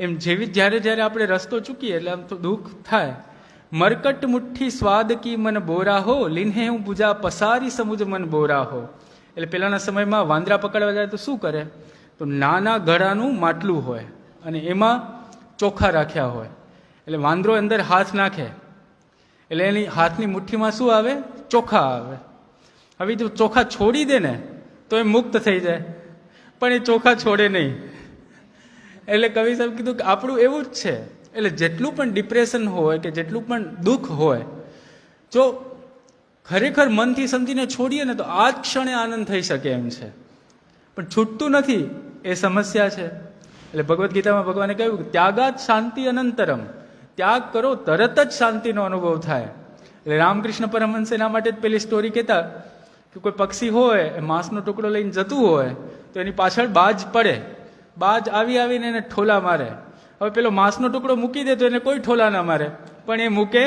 એમ જેવી જ્યારે આપણે રસ્તો ચૂકીએ એટલે આમ તો દુઃખ થાય. મરકટ મુઠ્ઠી સ્વાદ કી મન બોરા હો, લીન્હે હું પૂજા પસારી સમુજ મન બોરા હો. એટલે પેલાના સમયમાં વાંદરા પકડવા જાય તો શું કરે? તો નાના ઘડાનું માટલું હોય અને એમાં ચોખા રાખ્યા હોય. એટલે વાંદરો અંદર હાથ નાખે એટલે એની હાથની મુઠ્ઠીમાં શું આવે? ચોખા આવે. હવે જો ચોખા છોડી દે ને તો એ મુક્ત થઈ જાય, પણ એ ચોખા છોડે નહીં. એટલે કવિ સાહેબ કીધું કે આપણું એવું જ છે. એટલે જેટલું પણ ડિપ્રેશન હોય કે જેટલું પણ દુઃખ હોય, જો ખરેખર મનથી સમજીને છોડીએ ને તો આ જ ક્ષણે આનંદ થઈ શકે એમ છે, પણ છૂટતું નથી એ સમસ્યા છે. એટલે ભગવદ્ ગીતામાં ભગવાને કહ્યું કે ત્યાગાત શાંતિ અનંતરમ, ત્યાગ કરો તરત જ શાંતિનો અનુભવ થાય. એટલે રામકૃષ્ણ પરમહંસ એના માટે જ પેલી સ્ટોરી કહેતા કે કોઈ પક્ષી હોય એ માંસનો ટુકડો લઈને જતું હોય તો એની પાછળ બાજ પડે, બાજ આવીને એને ઠોલા મારે. હવે પેલો માંસનો ટુકડો મૂકી દે તો એને કોઈ ઠોલા ના મારે, પણ એ મૂકે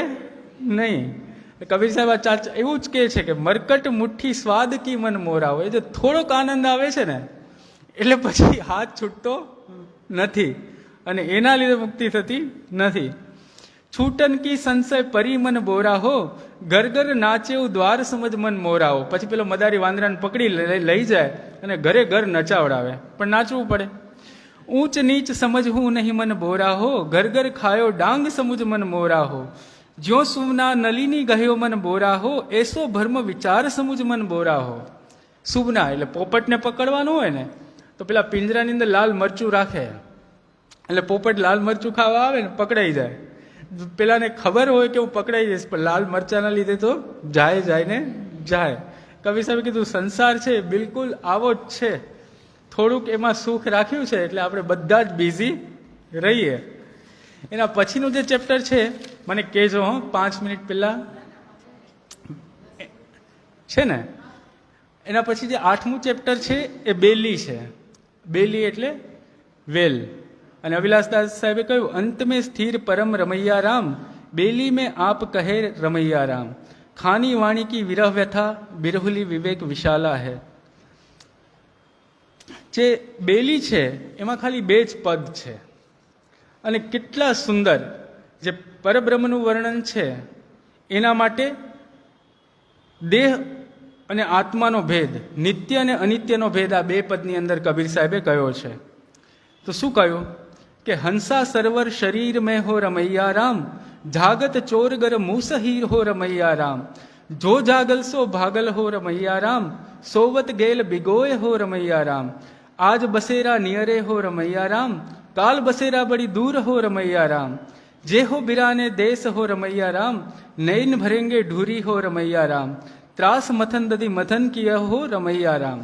નહીં. કબીર સાહેબ આ ચાચા એવું જ કહે છે કે મરકટ મુઠ્ઠી સ્વાદ કી મન મોરા હોય. જો થોડોક આનંદ આવે છે ને એટલે પછી હાથ છૂટતો નથી અને એના લીધે મુક્તિ થતી નથી. છૂટન કી સંશય પરી મન બોરા હો, ઘર ઘર નાચેવું દ્વાર સમજ મન મોરા હો. પછી પેલો મદારી વાંદરાને પકડી લઈ જાય અને ઘરે ઘર નચાવડાવે, પણ નાચવું પડે. ઊંચ નીચ સમજ હું નહીં મન બોરા હો, ઘર ઘર ખાયો ડાંગ સમુજ મન મોરા હો. જ્યો સુવના નલિની ગયો મન બોરા હો, એસો ભર્મ વિચાર સમુજ મન બોરા હો. સુવના એટલે પોપટને પકડવાનું હોય ને તો પેલા પિંજરાની અંદર લાલ મરચું રાખે, એટલે પોપટ લાલ મરચું ખાવા આવે ને પકડાઈ જાય. પેલાને ખબર હોય કે હું પકડાઈ જઈશ, પણ લાલ મરચાના લીધે તો જાય ને જાય. કવિ સાહેબે કીધું સંસાર છે બિલકુલ આવો જ છે, થોડુંક એમાં સુખ રાખ્યું છે એટલે આપણે બધા જ બિઝી રહીએ. એના પછીનું જે ચેપ્ટર છે મને કહેજો 5 મિનિટ પહેલા છે ને. એના પછી જે 8મું ચેપ્ટર છે એ બેલી છે. બેલી એટલે વેલ. અને અવિલાસદાસ સાહેબે કહ્યું અંત મેં સ્થિર પરમ રમૈયા રામ, બેલી મેં આપ કહે રમૈયા રામ. ખાની વાણી કી વિરહ વ્યથા, બિરહુલી વિવેક વિશાલા હૈ. જે બેલી છે એમાં ખાલી 2 જ પદ છે અને કેટલા સુંદર જે પરબ્રહ્મનું વર્ણન છે. એના માટે દેહ અને આત્માનો ભેદ, નિત્ય અને અનિત્યનો ભેદ આ 2 પદની અંદર કબીર સાહેબે કહ્યો છે. તો શું કહ્યું કે હંસા સરવર શરીર મેં હો રમૈયા રામ, જાગત ચોરગર મૂસહીર હો રમૈયા રામ. જો જાગલ સો ભાગલ હો રમૈયા રામ, સોવત ગેલ બિગોય હો રમૈયા રામ. આજ બસેરા નિયરે હો રમૈયા રામ, કાલ બસેરા બડી દૂર હો રમૈયા રામ. જે હો બિરાને દેશ હો રમૈયા રામ, નૈન ભરેંગે ઢૂરી હો રમૈયા રામ. ત્રાસ મથન દધી મથન કિયા હો રમૈયા રામ.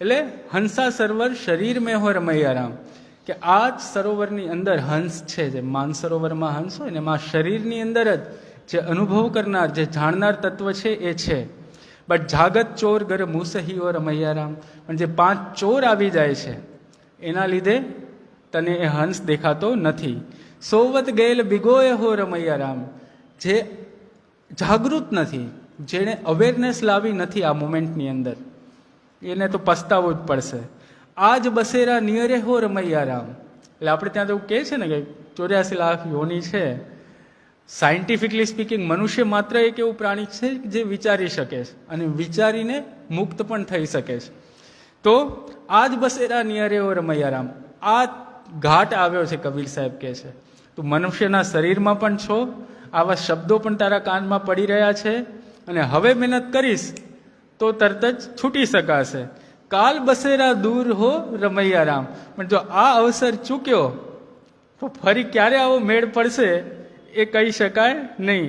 એટલે હંસા સરોવર શરીર મેં હો રમૈયા રામ, કે આ જ સરોવરની અંદર હંસ છે. જે માનસરોવરમાં હંસ હોય ને એમાં શરીરની અંદર જ જે અનુભવ કરનાર, જે જાણનાર તત્વ છે એ છે. બટ જાગત ચોર ગર મુસહી ઓર રમૈયારામ, પણ જે 5 ચોર આવી જાય છે એના લીધે તને એ હંસ દેખાતો નથી. સોવત ગયેલ બિગોય હો રમૈયારામ, જે જાગૃત નથી, જેણે અવેરનેસ લાવી નથી આ મોમેન્ટની અંદર, એને તો પસ્તાવો જ પડશે. આજ બસેરા નિયરે હો રમૈયારામ, એટલે આપણે ત્યાં તો કહે છે ને કે 84 લાખ યોની છે. સાયન્ટિફિકલી સ્પીકિંગ મનુષ્ય માત્ર એક એવું પ્રાણી છે જે વિચારી શકે છે અને વિચારીને મુક્ત પણ થઈ શકે છે. તો આજ બસેરા નિયરે હો રમૈયારામ, આ ઘાટ આવ્યો છે, કબીર સાહેબ કહે છે. તું મનુષ્યના શરીરમાં પણ છો, આવા શબ્દો પણ તારા કાનમાં પડી રહ્યા છે, અને હવે મહેનત કરીશ તો તરત જ છૂટી શકાશે. કાલ બસેરા દૂર હો રમૈયારામ, પણ જો આ અવસર ચૂક્યો તો ફરી ક્યારે આવો મેળ પડશે એ કહી શકાય નહીં.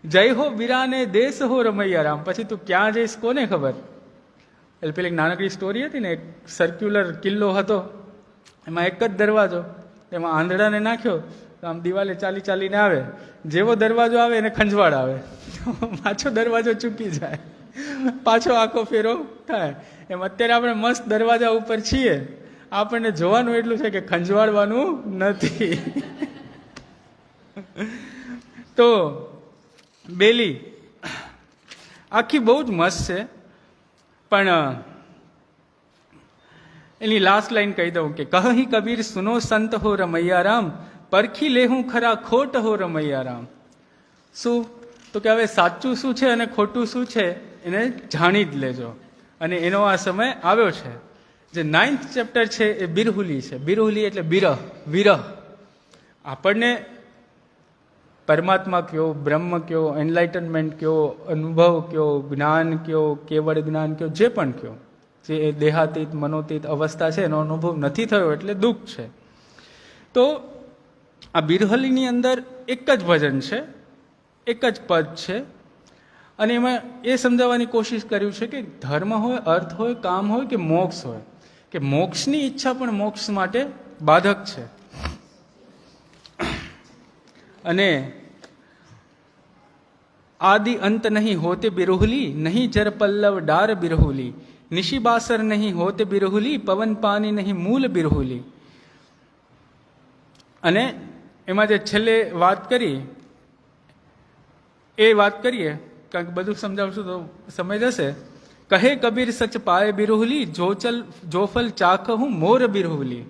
જય હો વીરાને દેશ હો રમૈયારામ, પછી તું ક્યાં જઈશ કોને ખબર. એટલે પેલી નાનકડી સ્ટોરી હતી ને, એક સર્ક્યુલર કિલ્લો હતો, એમાં એક જ દરવાજો, એમાં આંધળાને નાખ્યો તો આમ દિવાલે ચાલી ચાલીને આવે, જેવો દરવાજો આવે એને ખંજવાળ આવે, પાછો દરવાજો ચૂકી જાય, પાછો આખો ફેરો થાય. એમ અત્યારે આપણે મસ્ત દરવાજા ઉપર છીએ, આપણને જોવાનું એટલું છે કે ખંજવાળવાનું નથી. તો બેલી આખી બહુ જ મસ્ત છે, પણ એની લાસ્ટ લાઈન કહી દઉં કે કહી કબીર સુનો સંત હો રમૈયારામ, પરખી લેહું ખરા ખોટ હો રમૈયારામ. શું તો કે હવે સાચું શું છે અને ખોટું શું છે એને જાણી જ લેજો. અને એનો આ સમય આવ્યો છે. જે 9th ચેપ્ટર છે એ બિરહુલી છે. બિરહુલી એટલે બિરહ, વિરહ. આપણને પરમાત્મા કયો, બ્રહ્મ કયો, એનલાઇટનમેન્ટ કયો, અનુભવ કયો, જ્ઞાન કયો, કેવળ જ્ઞાન કયો, જે પણ કયો, જે દેહાતીત મનોતીત અવસ્થા છે એનો અનુભવ નથી થયો એટલે દુઃખ છે. તો આ બિરહલીની અંદર એક જ ભજન છે, એક જ પદ છે, અને એમાં એ સમજાવવાની કોશિશ કર્યું છે કે ધર્મ હોય, અર્થ હોય, કામ હોય કે મોક્ષ હોય, કે મોક્ષની ઈચ્છા પણ મોક્ષ માટે બાધક છે. અને આદિ અંત નહીં હોતે બિરહુલી, નહીં જર પલ્લવ ડાર બિરહુલી, નિશી બાસર નહીં હોતે બિરહુલી, પવન પાની નહીં મૂલ બિરહુલી. અને એમાં જે છેલ્લે વાત કરી એ વાત કરીએ, કારણ કે બધું સમજાવશું તો સમય જશે. કહે કબીર સચ પાય બિરહુલી, જોફલ ચાખ હું મોર બિરહુલી.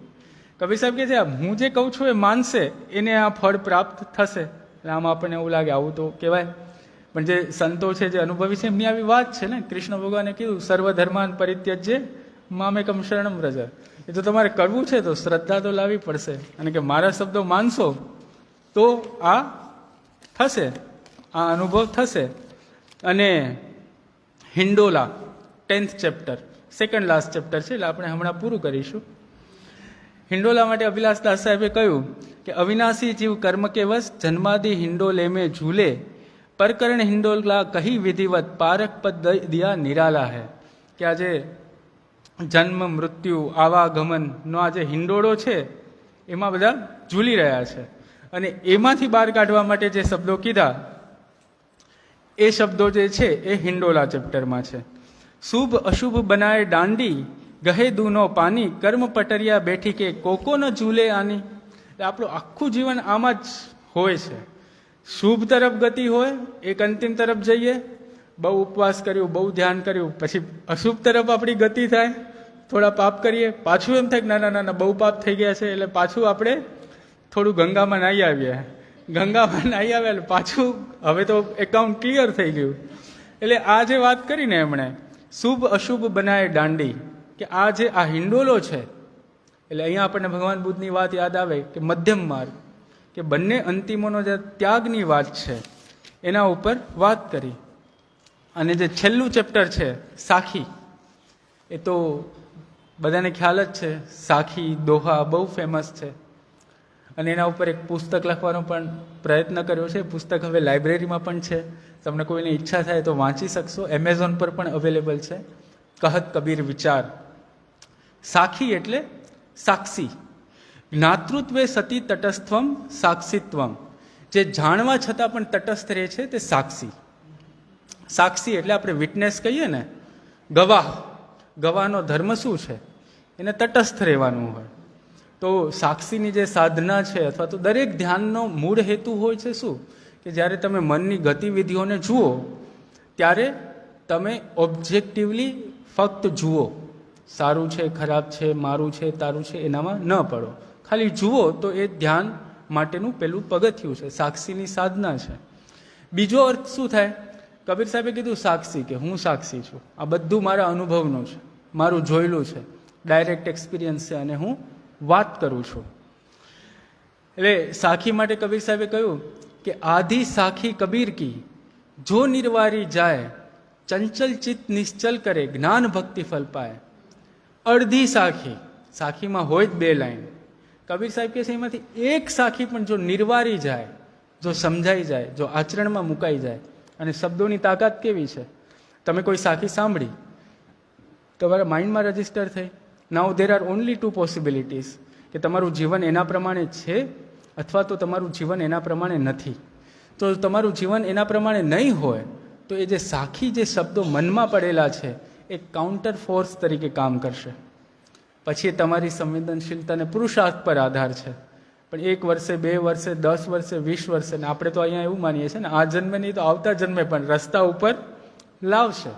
કબીર સાહેબ કહે છે હું જે કહું છું એ માનશે એને આ ફળ પ્રાપ્ત થશે. એટલે આમાં આપણને એવું લાગે આવું તો કહેવાય, પણ જે સંતો છે, જે અનુભવી છે, એમની આવી વાત છે ને. કૃષ્ણ ભગવાને કીધું સર્વધર્માન પરિત્યજ્ય મામેકમ શરણમ વ્રજ. એ તો તમારે કરવું છે તો શ્રદ્ધા તો લાવવી પડશે, અને કે મારા શબ્દો માનશો તો આ થશે, આ અનુભવ થશે. અને હિંડોલા 10th chapter, second last chapter છે, એટલે આપણે હમણાં પૂરું કરીશું. હિંડોલા માટે અભિલાષ દાસ સાહેબે કહ્યું કે અવિનાશી જીવ કર્મ કે વશ જન્માદિ હિંડોલે મેં ઝૂલે, પરકરણ હિંડોલા કહી વિધિવત, પારક પદ દિયા નિરાલા હૈ. કે આજે જન્મ મૃત્યુ આવાગમનનો આ જે હિંડોળો છે એમાં બધા ઝૂલી રહ્યા છે, અને એમાંથી બહાર કાઢવા માટે જે શબ્દો કીધા એ શબ્દો જે છે એ હિંડોલા ચેપ્ટરમાં છે. શુભ અશુભ બનાય દાંડી, ગહે દૂનો પાની, કર્મ પટરિયા બેઠી કે કોકો ન ઝૂલે આની. એટલે આપણું આખું જીવન આમાં જ હોય છે. શુભ તરફ ગતિ હોય, એક અંતિમ તરફ જઈએ, બહુ ઉપવાસ કર્યું, બહુ ધ્યાન કર્યું, પછી અશુભ તરફ આપણી ગતિ થાય, થોડા પાપ કરીએ, પાછું એમ થાય કે નાના નાના બહુ પાપ થઈ ગયા છે, એટલે પાછું આપણે થોડું ગંગામાં નાહી આવીએ. ગંગામાં નાહી આવ્યા એટલે પાછું હવે તો એકાઉન્ટ ક્લિયર થઈ ગયું. એટલે આ જે વાત કરીને એમણે શુભ અશુભ બનાય દાંડી, કે આ જે આ હિંડોલો છે, એટલે અહીંયા આપણને ભગવાન બુદ્ધની વાત યાદ આવે કે મધ્યમ માર્ગ, કે બંને અંતિમોનો જે ત્યાગની વાત છે એના ઉપર વાત કરી. અને જે છેલ્લું ચેપ્ટર છે સાખી, એ તો બધાને ખ્યાલ જ છે, સાખી દોહા બહુ ફેમસ છે, અને એના ઉપર એક પુસ્તક લખવાનો પણ પ્રયત્ન કર્યો છે. પુસ્તક હવે લાઇબ્રેરીમાં પણ છે, તમને કોઈને ઈચ્છા થાય તો વાંચી શકશો. એમેઝોન પર પણ અવેલેબલ છે. કહત કબીર વિચાર. સાખી એટલે સાક્ષી, જ્ઞાતૃત્વે સતી તટસ્થ્વમ સાક્ષીત્વમ. જે જાણવા છતાં પણ તટસ્થ રહે છે તે સાક્ષી. સાક્ષી એટલે આપણે વિટનેસ કહીએ ને, ગવાહ. ગવાહનો ધર્મ શું છે? એને તટસ્થ રહેવાનું હોય. તો સાક્ષીની જે સાધના છે, અથવા તો દરેક ધ્યાનનો મૂળ હેતુ હોય છે શું? કે જ્યારે તમે મનની ગતિવિધિઓને જુઓ ત્યારે તમે ઓબ્જેક્ટિવલી ફક્ત જુઓ. સારું છે, ખરાબ છે, મારું છે, તારું છે, એનામાં ન પડો. ખાલી જુઓ તો એ ધ્યાન માટેનું પેલું પગથિયું છે, સાક્ષીની સાધના છે. બીજો અર્થ શું થાય? કબીર સાહેબે કીધું સાક્ષી, કે હું સાક્ષી છું. આ બધું મારા અનુભવનું છે, મારું જોયેલું છે, ડાયરેક્ટ એક્સપિરિયન્સ છે, અને હું વાત કરું છું. એટલે સાખી માટે કબીર સાહેબે કહ્યું કે આધી સાખી કબીર કી, જો નિર્વારી જાય, ચંચલ ચિત્ત નિશ્ચલ કરે, જ્ઞાન ભક્તિ ફલ પાય. અડધી સાખી, સાખીમાં હોય જ 2 લાઈન. કબીર સાહેબ કહે છે એમાંથી એક સાખી પણ જો નિર્વારી જાય, જો સમજાઈ જાય, જો આચરણમાં મુકાઈ જાય. અને શબ્દોની તાકાત કેવી છે! તમે કોઈ સાખી સાંભળી, તમારા માઇન્ડમાં રજીસ્ટર થઈ. નાઉ ધેર આર ઓનલી 2 પોસિબિલિટીઝ, કે તમારું જીવન એના પ્રમાણે છે અથવા તો તમારું જીવન એના પ્રમાણે નથી. તો તમારું જીવન એના પ્રમાણે નહીં હોય તો એ જે સાખી જે શબ્દો મનમાં પડેલા છે એ કાઉન્ટર ફોર્સ તરીકે કામ કરશે. પછી તમારી સંવેદનશીલતાને પુરુષાર્થ પર આધાર છે. પણ 1 વર્ષે, 2 વર્ષે, 10 વર્ષે, 20 વર્ષે, ને આપણે તો અહીંયા એવું માનીએ છીએ ને, આ જન્મે નહીં તો આવતા જન્મે પણ રસ્તા ઉપર લાવશે.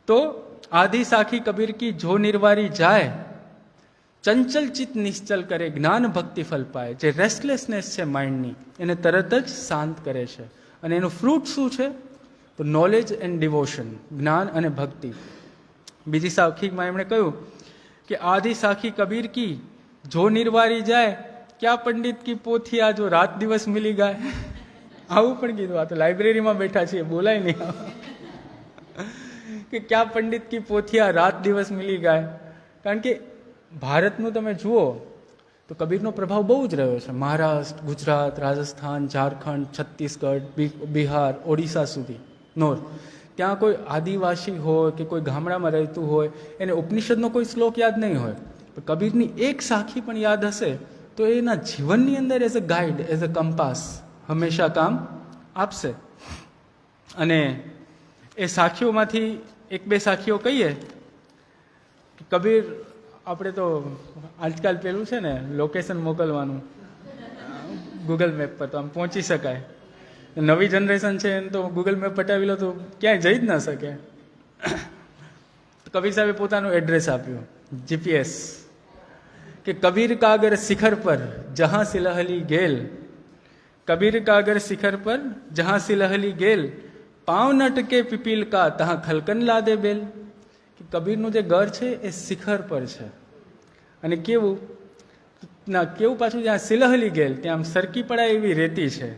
તો આધી સાખી કબીર કી જો નિર્વારી જાય, ચંચલ ચિત્ત નિશ્ચલ કરે, જ્ઞાન ભક્તિ ફલ પાય. જે રેસ્ટલેસનેસ છે માઇન્ડની, એને તરત જ શાંત કરે છે. અને એનું ફ્રૂટ શું છે? તો નોલેજ એન્ડ ડિવોશન, જ્ઞાન અને ભક્તિ. બીજી સાખીમાં એમણે કહ્યું કે આધી સાખી કબીર કી જો નિર્વારી જાય, ક્યાં પંડિત કી પોથિયા જો રાત દિવસ મિલી ગાય. આવું પણ કીધું. આ તો લાઇબ્રેરીમાં બેઠા છીએ, બોલાય નહીં કે ક્યાં પંડિત કી પોથિયા રાત દિવસ મિલી ગાય. કારણ કે ભારતનું તમે જુઓ તો કબીરનો પ્રભાવ બહુ જ રહ્યો છે. મહારાષ્ટ્ર, ગુજરાત, રાજસ્થાન, ઝારખંડ, છત્તીસગઢ, બિહાર, ઓડિશા સુધી નોર્થ. ત્યાં કોઈ આદિવાસી હોય કે કોઈ ગામડામાં રહેતું હોય, એને ઉપનિષદનો કોઈ શ્લોક યાદ નહીં હોય, પણ કબીરની એક સાખી પણ યાદ હશે તો એના જીવનની અંદર as a guide, as a compass હંમેશા કામ આપશે. અને એ સાખીઓમાંથી 1-2 સાખીઓ કહીએ. કબીર, આપણે તો આજકાલ પેલું છે ને લોકેશન મોકલવાનું ગૂગલ મેપ પર, તો આમ પહોંચી શકાય. નવી જનરેશન છે એને તો ગૂગલ મેપ પટાવી લો તો ક્યાંય જઈ જ ન શકે. કબીર સાહેબે પોતાનું એડ્રેસ આપ્યું, જીપીએસ, કે કબીર કાગર શિખર પર જહાં સિલહલી ગેલ, કબીર કાગર શિખર પર જહાં સિલહલી ગેલ, પાँव ન ટકે પીપીલ કા તહાં ખલકન લાદે બેલ. કે કબીરનું જે ઘર છે એ શિખર પર છે. અને કેવું પાછું, જ્યાં સિલહલી ગેલ ત્યાં આમ સરકી પડાય એવી રેતી છે.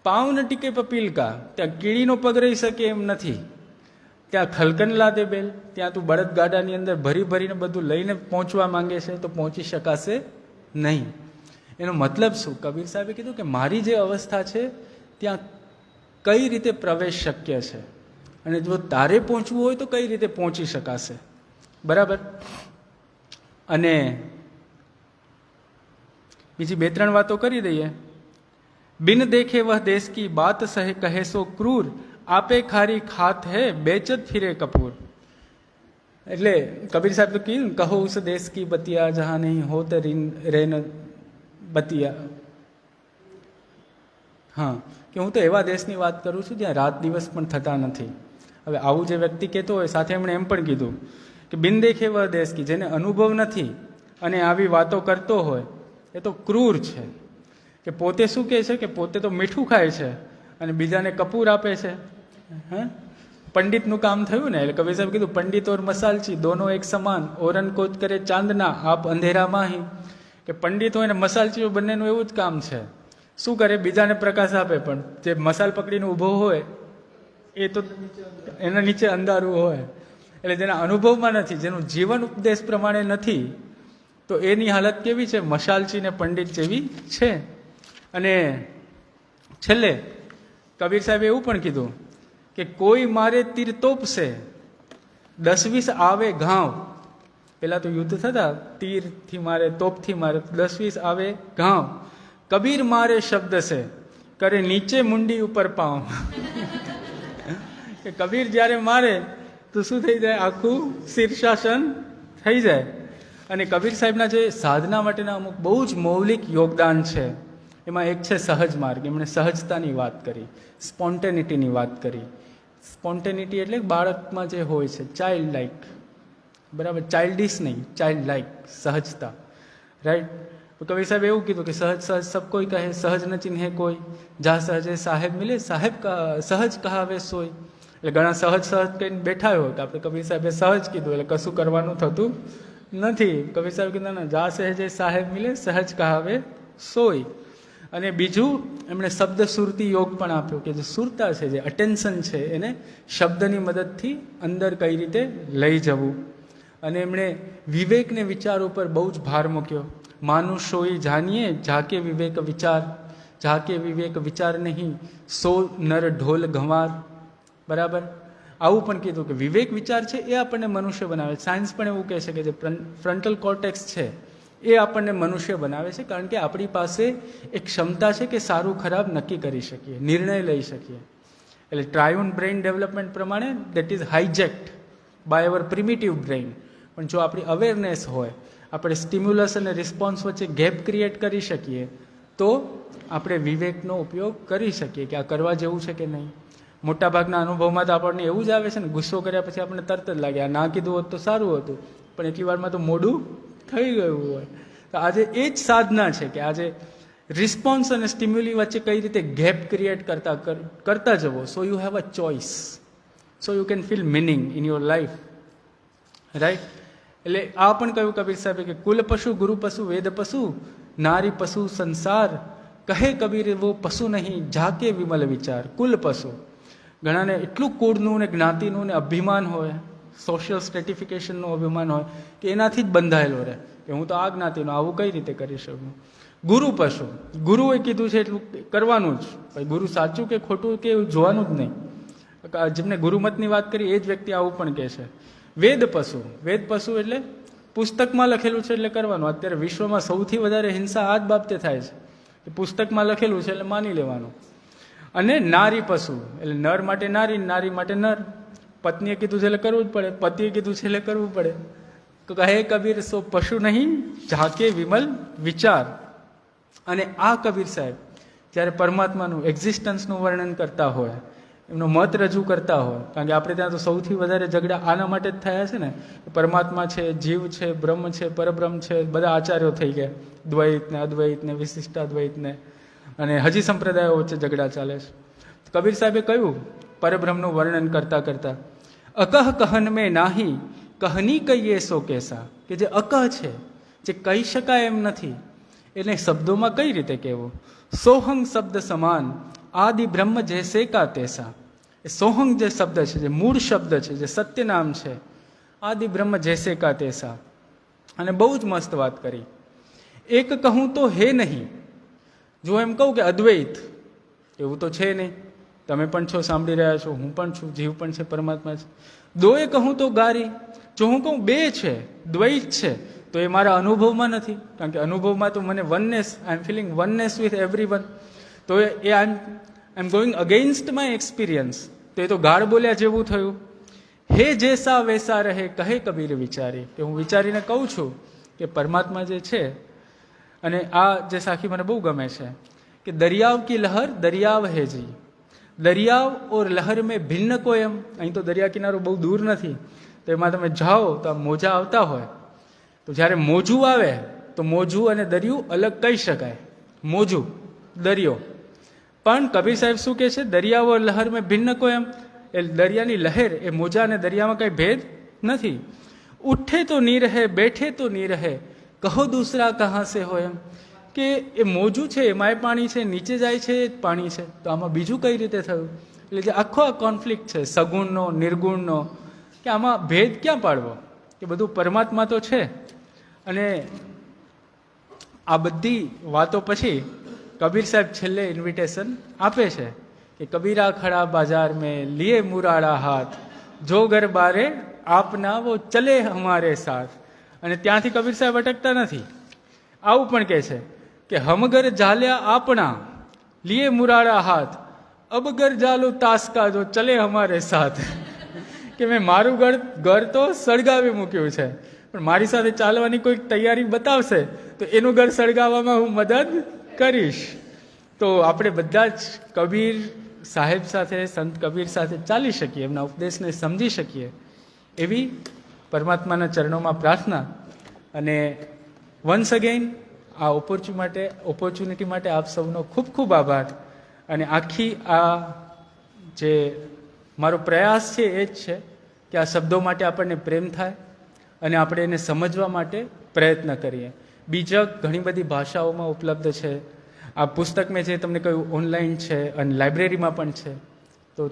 પાँव ન ટીકે પપીલ કા, ત્યાં કીડીનો પગ રહી શકે એમ નથી. ત્યાં ખલકન લાદે બેલ, ત્યાં તું બળદગાડાની અંદર ભરીને બધું લઈને પહોંચવા માંગે છે તો પહોંચી શકાશે નહીં. એનો મતલબ શું? કબીર સાહેબે કીધું કે મારી જે અવસ્થા છે ત્યાં કઈ રીતે પ્રવેશ શક્ય છે, અને જો તારે પહોંચવું હોય તો કઈ રીતે પહોંચી શકાશે. બરાબર. અને બીજી 2-3 વાતો કરી દઈએ. બિન દેખે વહ દેશ કી બાત સહે કહે સો ક્રૂર, આપે ખારી ખાત હે બેચત ફિરે કપૂર. એટલે કબીર સાહેબ તો કીધું, કહો ઉસ દેશ કી બતિયા જહાં નહીં હોત રેન બતિયા. હા, કે હું તો એવા દેશની વાત કરું છું જ્યાં રાત દિવસ પણ થતા નથી. હવે આવું જે વ્યક્તિ કહેતો હોય, સાથે એમણે એમ પણ કીધું કે બિન દેખે વહ દેશ કી, જેને અનુભવ નથી અને આવી વાતો કરતો હોય એ તો ક્રૂર છે. કે પોતે શું કહે છે કે પોતે તો મીઠું ખાય છે અને બીજાને કપૂર આપે છે. હા, પંડિતનું કામ થયું ને. એટલે કબીર સાહેબ કીધું, પંડિત ઓર મસાલચી દોનો એક સમાન, ઓરન કોત કરે ચાંદના આપ અંધેરા માહી. કે પંડિત હોય ને મસાલચીઓ બંનેનું એવું જ કામ છે. શું કરે? બીજાને પ્રકાશ આપે, પણ જે મસાલ પકડીને ઊભો હોય એ તો એના નીચે અંધારું હોય. એટલે જેના અનુભવમાં નથી, જેનું જીવન ઉપદેશ પ્રમાણે નથી, તો એની હાલત કેવી છે? મશાલચી ને પંડિત જેવી છે. અને છેલ્લે કબીર સાહેબે એવું પણ કીધું કે કોઈ મારે તીર તોપશે, 10-20 આવે ઘાવ. પેલા તો યુદ્ધ થતા, તીરથી મારે, તોપથી મારે, 10-20 આવે ઘાવ. કબીર મારે શબ્દ છે, કરે નીચે મુંડી ઉપર પાઉં. કે કબીર જ્યારે મારે તો શું થઈ જાય, આખું શીર્ષાસન થઈ જાય. અને કબીર સાહેબના જે સાધના માટેના અમુક બહુ જ મૌલિક યોગદાન છે, એમાં એક છે સહજ માર્ગ. એમણે સહજતાની વાત કરી, સ્પોન્ટેનિટીની વાત કરી. સ્પોન્ટેનિટી એટલે બાળકમાં જે હોય છે, ચાઇલ્ડ લાઇક, બરાબર, ચાઇલ્ડિશ નહીં, ચાઇલ્ડ લાઇક, સહજતા, રાઈટ. કબીર સાહેબ એવું કીધું કે સહજ સહજ સબ કોઈ કહે, સહજ ન ચિન્હે કોઈ, જા સહજે સાહેબ મિલે, સાહેબ સહજ કહાવે સોય. એટલે ઘણા સહજ સહજ કહીને બેઠા હોય કે આપણે કબીર સાહેબે સહજ કીધું એટલે કશું કરવાનું થતું નથી. કબીર સાહેબ કીધું ના, જા સહજે સાહેબ મિલે, સહજ કહાવે સોય. અને બીજું એમણે શબ્દ સુરતી યોગ પણ આપ્યો કે જે સુરતા છે, જે અટેન્શન છે, એને શબ્દની મદદથી અંદર કઈ રીતે લઈ જવું. અને એમણે વિવેકને વિચાર ઉપર બહુ જ ભાર મૂક્યો. માનું સોઈ જાણીએ જાકે વિવેક વિચાર, જાકે વિવેક વિચાર નહીં સો નર ઢોલ ગંવાર. બરાબર, આવું પણ કીધું કે વિવેક વિચાર છે એ આપણને મનુષ્ય બનાવે. સાયન્સ પણ એવું કહે છે કે જે ફ્રન્ટલ કોર્ટેક્સ છે એ આપણને મનુષ્ય બનાવે છે, કારણ કે આપણી પાસે એક ક્ષમતા છે કે સારું ખરાબ નક્કી કરી શકીએ, નિર્ણય લઈ શકીએ. એટલે ટ્રાયુન બ્રેઇન ડેવલપમેન્ટ પ્રમાણે that is hijacked by our primitive brain. પણ જો આપણી અવેરનેસ હોય, આપણે સ્ટિમ્યુલસ અને રિસ્પોન્સ વચ્ચે ગેપ ક્રિએટ કરી શકીએ તો આપણે વિવેકનો ઉપયોગ કરી શકીએ કે આ કરવા જેવું છે કે નહીં. મોટાભાગના અનુભવમાં તો આપણને એવું જ આવે છે ને, ગુસ્સો કર્યા પછી આપણને તરત જ લાગે આ ના કીધું હોત તો સારું હતું, પણ એટલી વારમાં તો મોડું થઈ ગયું હોય. તો આજે એ જ સાધના છે કે આજે રિસ્પોન્સ અને સ્ટિમ્યુલી વચ્ચે કઈ રીતે ગેપ ક્રિએટ કરતા જવો. So you have a choice, so you can feel meaning in your life, right. એટલે આ પણ કહ્યું કબીર સાહેબે કે કુલ પશુ ગુરુ પશુ વેદ પશુ નારી પશુ સંસાર, કહે કબીર વો પશુ નહીં જાકે વિમલ વિચાર. કુલ પશુ, ઘણાને એટલું કુળનું ને જ્ઞાતિનું ને અભિમાન હોય, સોશિયલ સ્ટ્રેટિફિકેશનનું અભિમાન હોય કે એનાથી જ બંધાયેલો રહે કે હું તો આ જ્ઞાતિનો, આવું કઈ રીતે કરી શકું. ગુરુ પશુ, ગુરુએ કીધું છે એટલું કરવાનું જ, ભાઈ ગુરુ સાચું કે ખોટું કે એવું જોવાનું જ નહીં. જેમને ગુરુમતની વાત કરી એ જ વ્યક્તિ આવું પણ કહે છે. વેદ પશુ, વેદ પશુ એટલે પુસ્તકમાં લખેલું છે એટલે કરવાનું. અત્યારે વિશ્વમાં સૌથી વધારે હિંસા આ જ બાબતે થાય છે કે પુસ્તકમાં લખેલું છે એટલે માની લેવાનું. અને નારી પશુ એટલે નર માટે નારી, નારી માટે નર. પત્નીએ કીધું છે એટલે કરવું જ પડે, પતિએ કીધું છે એટલે કરવું પડે. કહે કબીર સો પશુ નહીં ઝાકે વિમલ વિચાર. અને આ કબીર સાહેબ જ્યારે પરમાત્માનું એક્ઝિસ્ટન્સનું વર્ણન કરતા હોય, એમનો મત રજૂ કરતા હોય, કારણ કે આપણે ત્યાં તો સૌથી વધારે ઝઘડા આના માટે જ થયા છે ને, પરમાત્મા છે, જીવ છે, બ્રહ્મ છે, પરબ્રહ્મ છે, બધા આચાર્યો થઈ ગયા, દ્વૈત ને અદ્વૈત ને વિશિષ્ટાદ્વૈત ને, અને હજી સંપ્રદાયો વચ્ચે ઝઘડા ચાલે છે. કબીર સાહેબે કહ્યું પરબ્રહ્મનું વર્ણન કરતા કરતા, અકહ કહન મેં નાહી કહની કહીએ સો કેસા, કે જે અકહ છે, જે કહી શકાય એમ નથી, એને શબ્દોમાં કઈ રીતે કહેવું. સોહંગ શબ્દ સમાન આદિ બ્રહ્મ જૈસે કા તેસા. એ સોહંગ જે શબ્દ છે, જે મૂળ શબ્દ છે, જે સત્ય નામ છે, આદિ બ્રહ્મ જૈસે કા તેસા. અને બહુ જ મસ્ત વાત કરી. એક કહું તો હે નહીં, જો એમ કહું કે અદ્વૈત એવું તો છે નહીં, તમે પણ છો, સાંભળી રહ્યા છો, હું પણ છું, જીવ પણ છે, પરમાત્મા છે. દોએ કહું તો ગારી, જો હું કહું બે છે, દ્વૈત છે, તો એ મારા અનુભવમાં નથી, કારણ કે અનુભવમાં તો મને oneness, I am feeling oneness with everyone, તો એ I am going against my experience, તો એ તો ગાળ બોલ્યા જેવું થયું. હે જેસા વેસા રહે કહે કબીર વિચારી, કે હું વિચારીને કહું છું કે પરમાત્મા જે છે. અને આ જે સાખી મને બહુ ગમે છે કે દરિયાવ કી લહર દરિયાવ હે જી, દરિયાવ ઓર લહર મેં ભિન્ન કોયમ. અહીં તો દરિયા કિનારો બહુ દૂર નથી, તો એમાં તમે જાઓ તો આ મોજા આવતા હોય, તો જ્યારે મોજું આવે તો મોજું અને દરિયું અલગ કહી શકાય, મોજું દરિયો. પણ કબીર સાહેબ શું કહે છે, દરિયા ઓર લહર મેં ભિન્ન કોયમ, એ દરિયાની લહેર એ મોજા અને દરિયામાં કંઈ ભેદ નથી. ઉઠે તો નહીં રહે બેઠે તો નહીં રહે કહો દૂસરા કહાં સે હોય, એમ કે એ મોજું છે એમાંય પાણી છે, નીચે જાય છે એ પાણી છે, તો આમાં બીજું કઈ રીતે થયું. એટલે જે આખો આ કોન્ફ્લિક્ટ છે સગુણનો નિર્ગુણનો, કે આમાં ભેદ ક્યાં પાડવો, કે બધું પરમાત્મા તો છે. અને આ બધી વાતો પછી કબીર સાહેબ છેલ્લે ઇન્વિટેશન આપે છે કે કબીરા ખડા બાજાર મેં લીએ મુરાડા હાથ, જો ઘર બારે આપના વો ચલે હમારે સાથ. અને ત્યાંથી કબીર સાહેબ અટકતા નથી, આવું પણ કહે છે કે હમગર ઝાલ્યા આપણા लिए मुराड़ा हाथ अब अगर जालो ताश का जो चले हमारे साथ કે મેં મારું ઘર તો સળગાવી મૂક્યું છે, પણ મારી સાથે ચાલવાની કોઈ તૈયારી બતાવશે તો એનું ઘર સળગાવવામાં હું મદદ કરીશ. તો આપણે બધા જ કબીર સાહેબ સાથે, સંત કબીર સાથે ચાલી શકીએ, એમના ઉપદેશને સમજી શકીએ એવી પરમાત્માના ચરણોમાં પ્રાર્થના. અને વન્સ અગેન આ ઓપોર્ચ્યુનિટી માટે આપ સૌનો ખૂબ ખૂબ આભાર. અને આખી આ જે મારો પ્રયાસ છે એ જ છે કે આ શબ્દો માટે આપણને પ્રેમ થાય અને આપણે એને સમજવા માટે પ્રયત્ન કરીએ. બીજક ઘણી બધી ભાષાઓમાં ઉપલબ્ધ છે. આ પુસ્તક મેં જે તમને કહ્યું ઓનલાઈન છે અને લાઇબ્રેરીમાં પણ છે. તો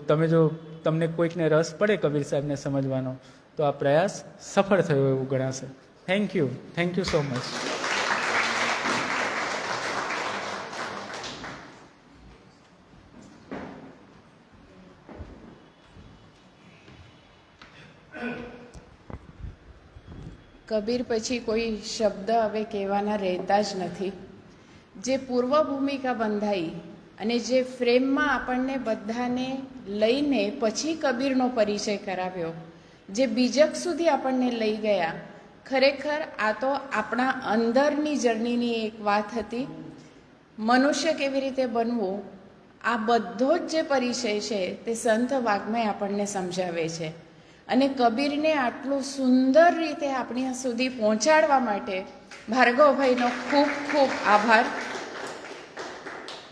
તમને કોઈકને રસ પડે કબીર સાહેબને સમજવાનો તો આ પ્રયાસ સફળ થયો એવું ગણાશે. Thank you so much. Kabir પછી કોઈ શબ્દ હવે કહેવાના રહેતા જ નથી. જે પૂર્વ ભૂમિકા બંધાઈ અને જે ફ્રેમમાં આપણને બધાને લઈને પછી કબીરનો પરિચય કરાવ્યો, જે બીજક સુધી આપણને લઈ ગયા, ખરેખર આ તો આપણા અંદરની જર્નીની એક વાત હતી. મનુષ્ય કેવી રીતે બનવું, આ બધો જ જે પરિચય છે તે સંત વાગ્મય આપણને સમજાવે છે. અને કબીરને આટલું સુંદર રીતે આપણી સુધી પહોંચાડવા માટે ભાર્ગવભાઈનો ખૂબ ખૂબ આભાર.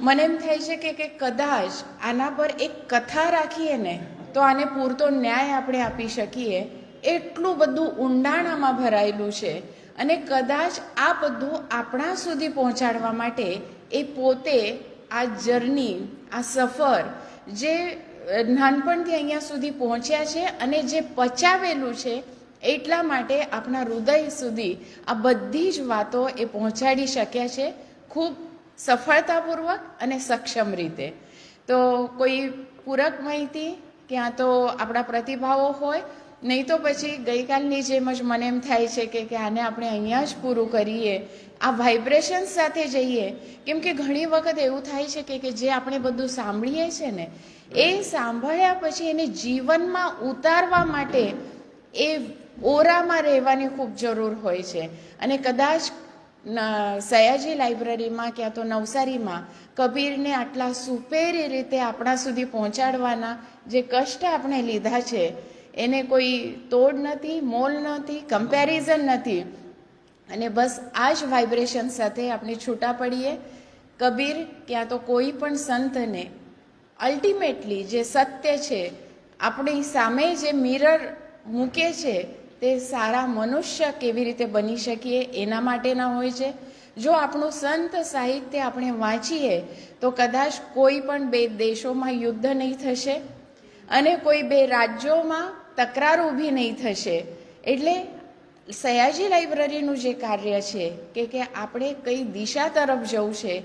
મને એમ થાય છે કે કદાચ આના પર એક કથા રાખીએ ને તો આને પૂરતો ન્યાય આપણે આપી શકીએ. એટલું બધું ઊંડાણ આમાં ભરાયેલું છે. અને કદાચ આ બધું આપણા સુધી પહોંચાડવા માટે એ પોતે આ જર્ની, આ સફર જે નાનપણથી અહીંયા સુધી પહોંચ્યા છે અને જે પચાવેલું છે, એટલા માટે આપણા હૃદય સુધી આ બધી જ વાતો એ પહોંચાડી શક્યા છે ખૂબ સફળતાપૂર્વક અને સક્ષમ રીતે. તો કોઈ પૂરક માહિતી ક્યાં તો આપણા પ્રતિભાવો હોય, નહીં તો પછી ગઈકાલની જેમ જ મને એમ થાય છે કે આને આપણે અહીંયા જ પૂરું કરીએ, આ વાઇબ્રેશન સાથે જઈએ. કેમ કે ઘણી વખત એવું થાય છે કે જે આપણે બધું સાંભળીએ છીએ ને, એ સાંભળ્યા પછી એને જીવનમાં ઉતારવા માટે એ ઓરામાં રહેવાની ખૂબ જરૂર હોય છે. અને કદાચ સયાજી લાઇબ્રેરીમાં ક્યાં તો નવસારીમાં કબીરને આટલા સુપેરી રીતે આપણા સુધી પહોંચાડવાના જે કષ્ટ આપણે લીધા છે એને કોઈ તોડ નથી, મોલ નથી, કમ્પેરિઝન નથી. અને બસ આ જ વાઇબ્રેશન સાથે આપણે છૂટા પડીએ. કબીર ક્યાં તો કોઈ પણ સંતને અલ્ટિમેટલી જે સત્ય છે આપણી સામે જે મિરર મૂકે છે તે સારા મનુષ્ય કેવી રીતે બની શકીએ એના માટેના હોય છે. જો આપણું સંત સાહિત્ય આપણે વાંચીએ તો કદાચ કોઈ પણ બે દેશોમાં યુદ્ધ નહીં થશે અને કોઈ બે રાજ્યોમાં તકરાર ઊભી નહીં થશે. એટલે સયાજી લાઇબ્રેરીનું જે કાર્ય છે કે આપણે કઈ દિશા તરફ જવું છે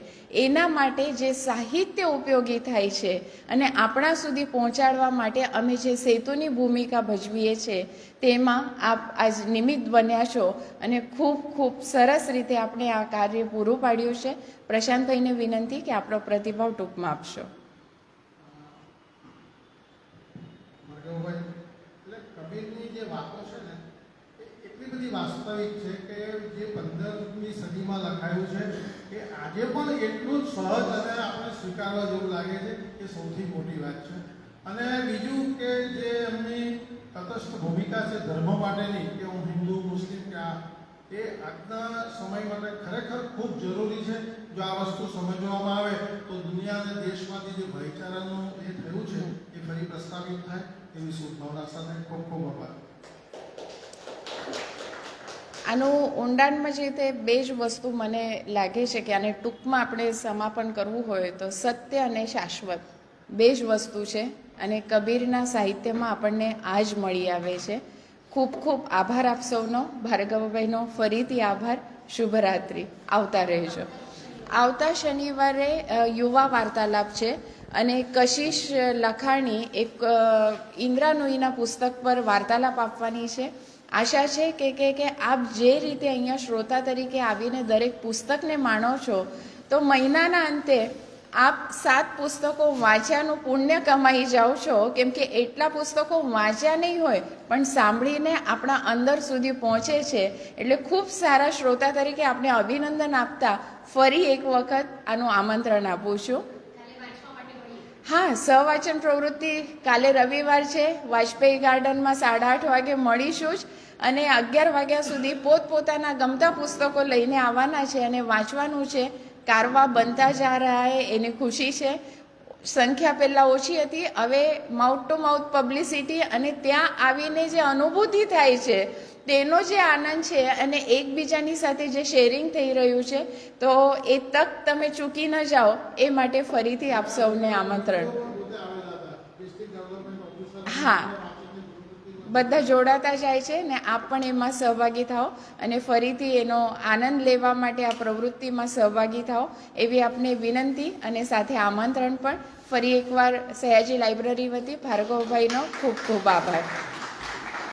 એના માટે જે સાહિત્ય ઉપયોગી થાય છે અને આપણા સુધી પહોંચાડવા માટે અમે જે સેતુની ભૂમિકા ભજવીએ છીએ તેમાં આપ આજ નિમિત્ત બન્યા છો અને ખૂબ ખૂબ સરસ રીતે આપણે આ કાર્ય પૂરું પાડ્યું છે. પ્રશાંતભાઈને વિનંતી કે આપણો પ્રતિભાવ ટૂંકમાં આપશો. કબીરની જે વાતો છે ને એટલી બધી વાસ્તવિક છે કે જે 15મી સદીમાં લખાયું છે કે આજે પણ એટલું જ સહજ અને આપણે સ્વીકારવા જેવું લાગે છે એ સૌથી મોટી વાત છે. અને બીજું કે જે એમની તટસ્થ ભૂમિકા છે ધર્મ માટેની, કે હું હિન્દુ મુસ્લિમ કે એ આજના સમય માટે ખરેખર ખૂબ જરૂરી છે. જો આ વસ્તુ સમજવામાં આવે તો દુનિયા અને દેશમાંથી જે ભાઈચારાનું એ થયું છે એ ફરી પ્રસ્થાપિત થાય એવી શુભભાવના સાથે ખૂબ ખૂબ આભાર. આનું ઊંડાણમાં જે તે બે જ વસ્તુ મને લાગે છે કે આને ટૂંકમાં આપણે સમાપન કરવું હોય તો સત્ય અને શાશ્વત બે જ વસ્તુ છે અને કબીરના સાહિત્યમાં આપણને આ જ મળી આવે છે. ખૂબ ખૂબ આભાર આપ સૌનો. ભાર્ગવભાઈનો ફરીથી આભાર. શુભરાત્રિ. આવતા રહેજો. આવતા શનિવારે યુવા વાર્તાલાપ છે અને કશિશ લખાણી એક ઇન્દ્રાનુઈના પુસ્તક પર વાર્તાલાપ આપવાની છે. આશા છે કે આપ જે રીતે અહીંયા શ્રોતા તરીકે આવીને દરેક પુસ્તકને માણો છો તો મહિનાના અંતે આપ 7 પુસ્તકો વાંચ્યાનું પુણ્ય કમાઈ જાઓ છો, કેમ કે એટલા પુસ્તકો વાંચ્યા નહીં હોય પણ સાંભળીને આપણા અંદર સુધી પહોંચે છે. એટલે ખૂબ સારા શ્રોતા તરીકે આપણે અભિનંદન આપતા ફરી એક વખત આનું આમંત્રણ આપું છું. હા, સહવાચન પ્રવૃત્તિ કાલે રવિવાર છે, વાજપેયી ગાર્ડનમાં 8:30 વાગે મળીશું જ, અને 11 વાગ્યા સુધી પોતપોતાના ગમતા પુસ્તકો લઈને આવવાના છે અને વાંચવાનું છે. કારવા બનતા જા રહા હે એની ખુશી છે. સંખ્યા પહેલાં ઓછી હતી, હવે માઉથ ટુ માઉથ પબ્લિસિટી અને ત્યાં આવીને જે અનુભૂતિ થાય છે તેનો જે આનંદ છે અને એકબીજાની સાથે જે શેરિંગ થઈ રહ્યું છે, તો એ તક તમે ચૂકી ન જાઓ એ માટે ફરીથી આપ સૌને આમંત્રણ. હા, બધા જોડાતા જાય છે ને આપ પણ એમાં સહભાગી થાઓ અને ફરીથી એનો આનંદ લેવા માટે આ પ્રવૃત્તિમાં સહભાગી થાઓ એવી આપને વિનંતી અને સાથે આમંત્રણ પણ. ફરી એકવાર સયાજી લાઇબ્રેરી વતી ભાર્ગવભાઈનો ખૂબ ખૂબ આભાર.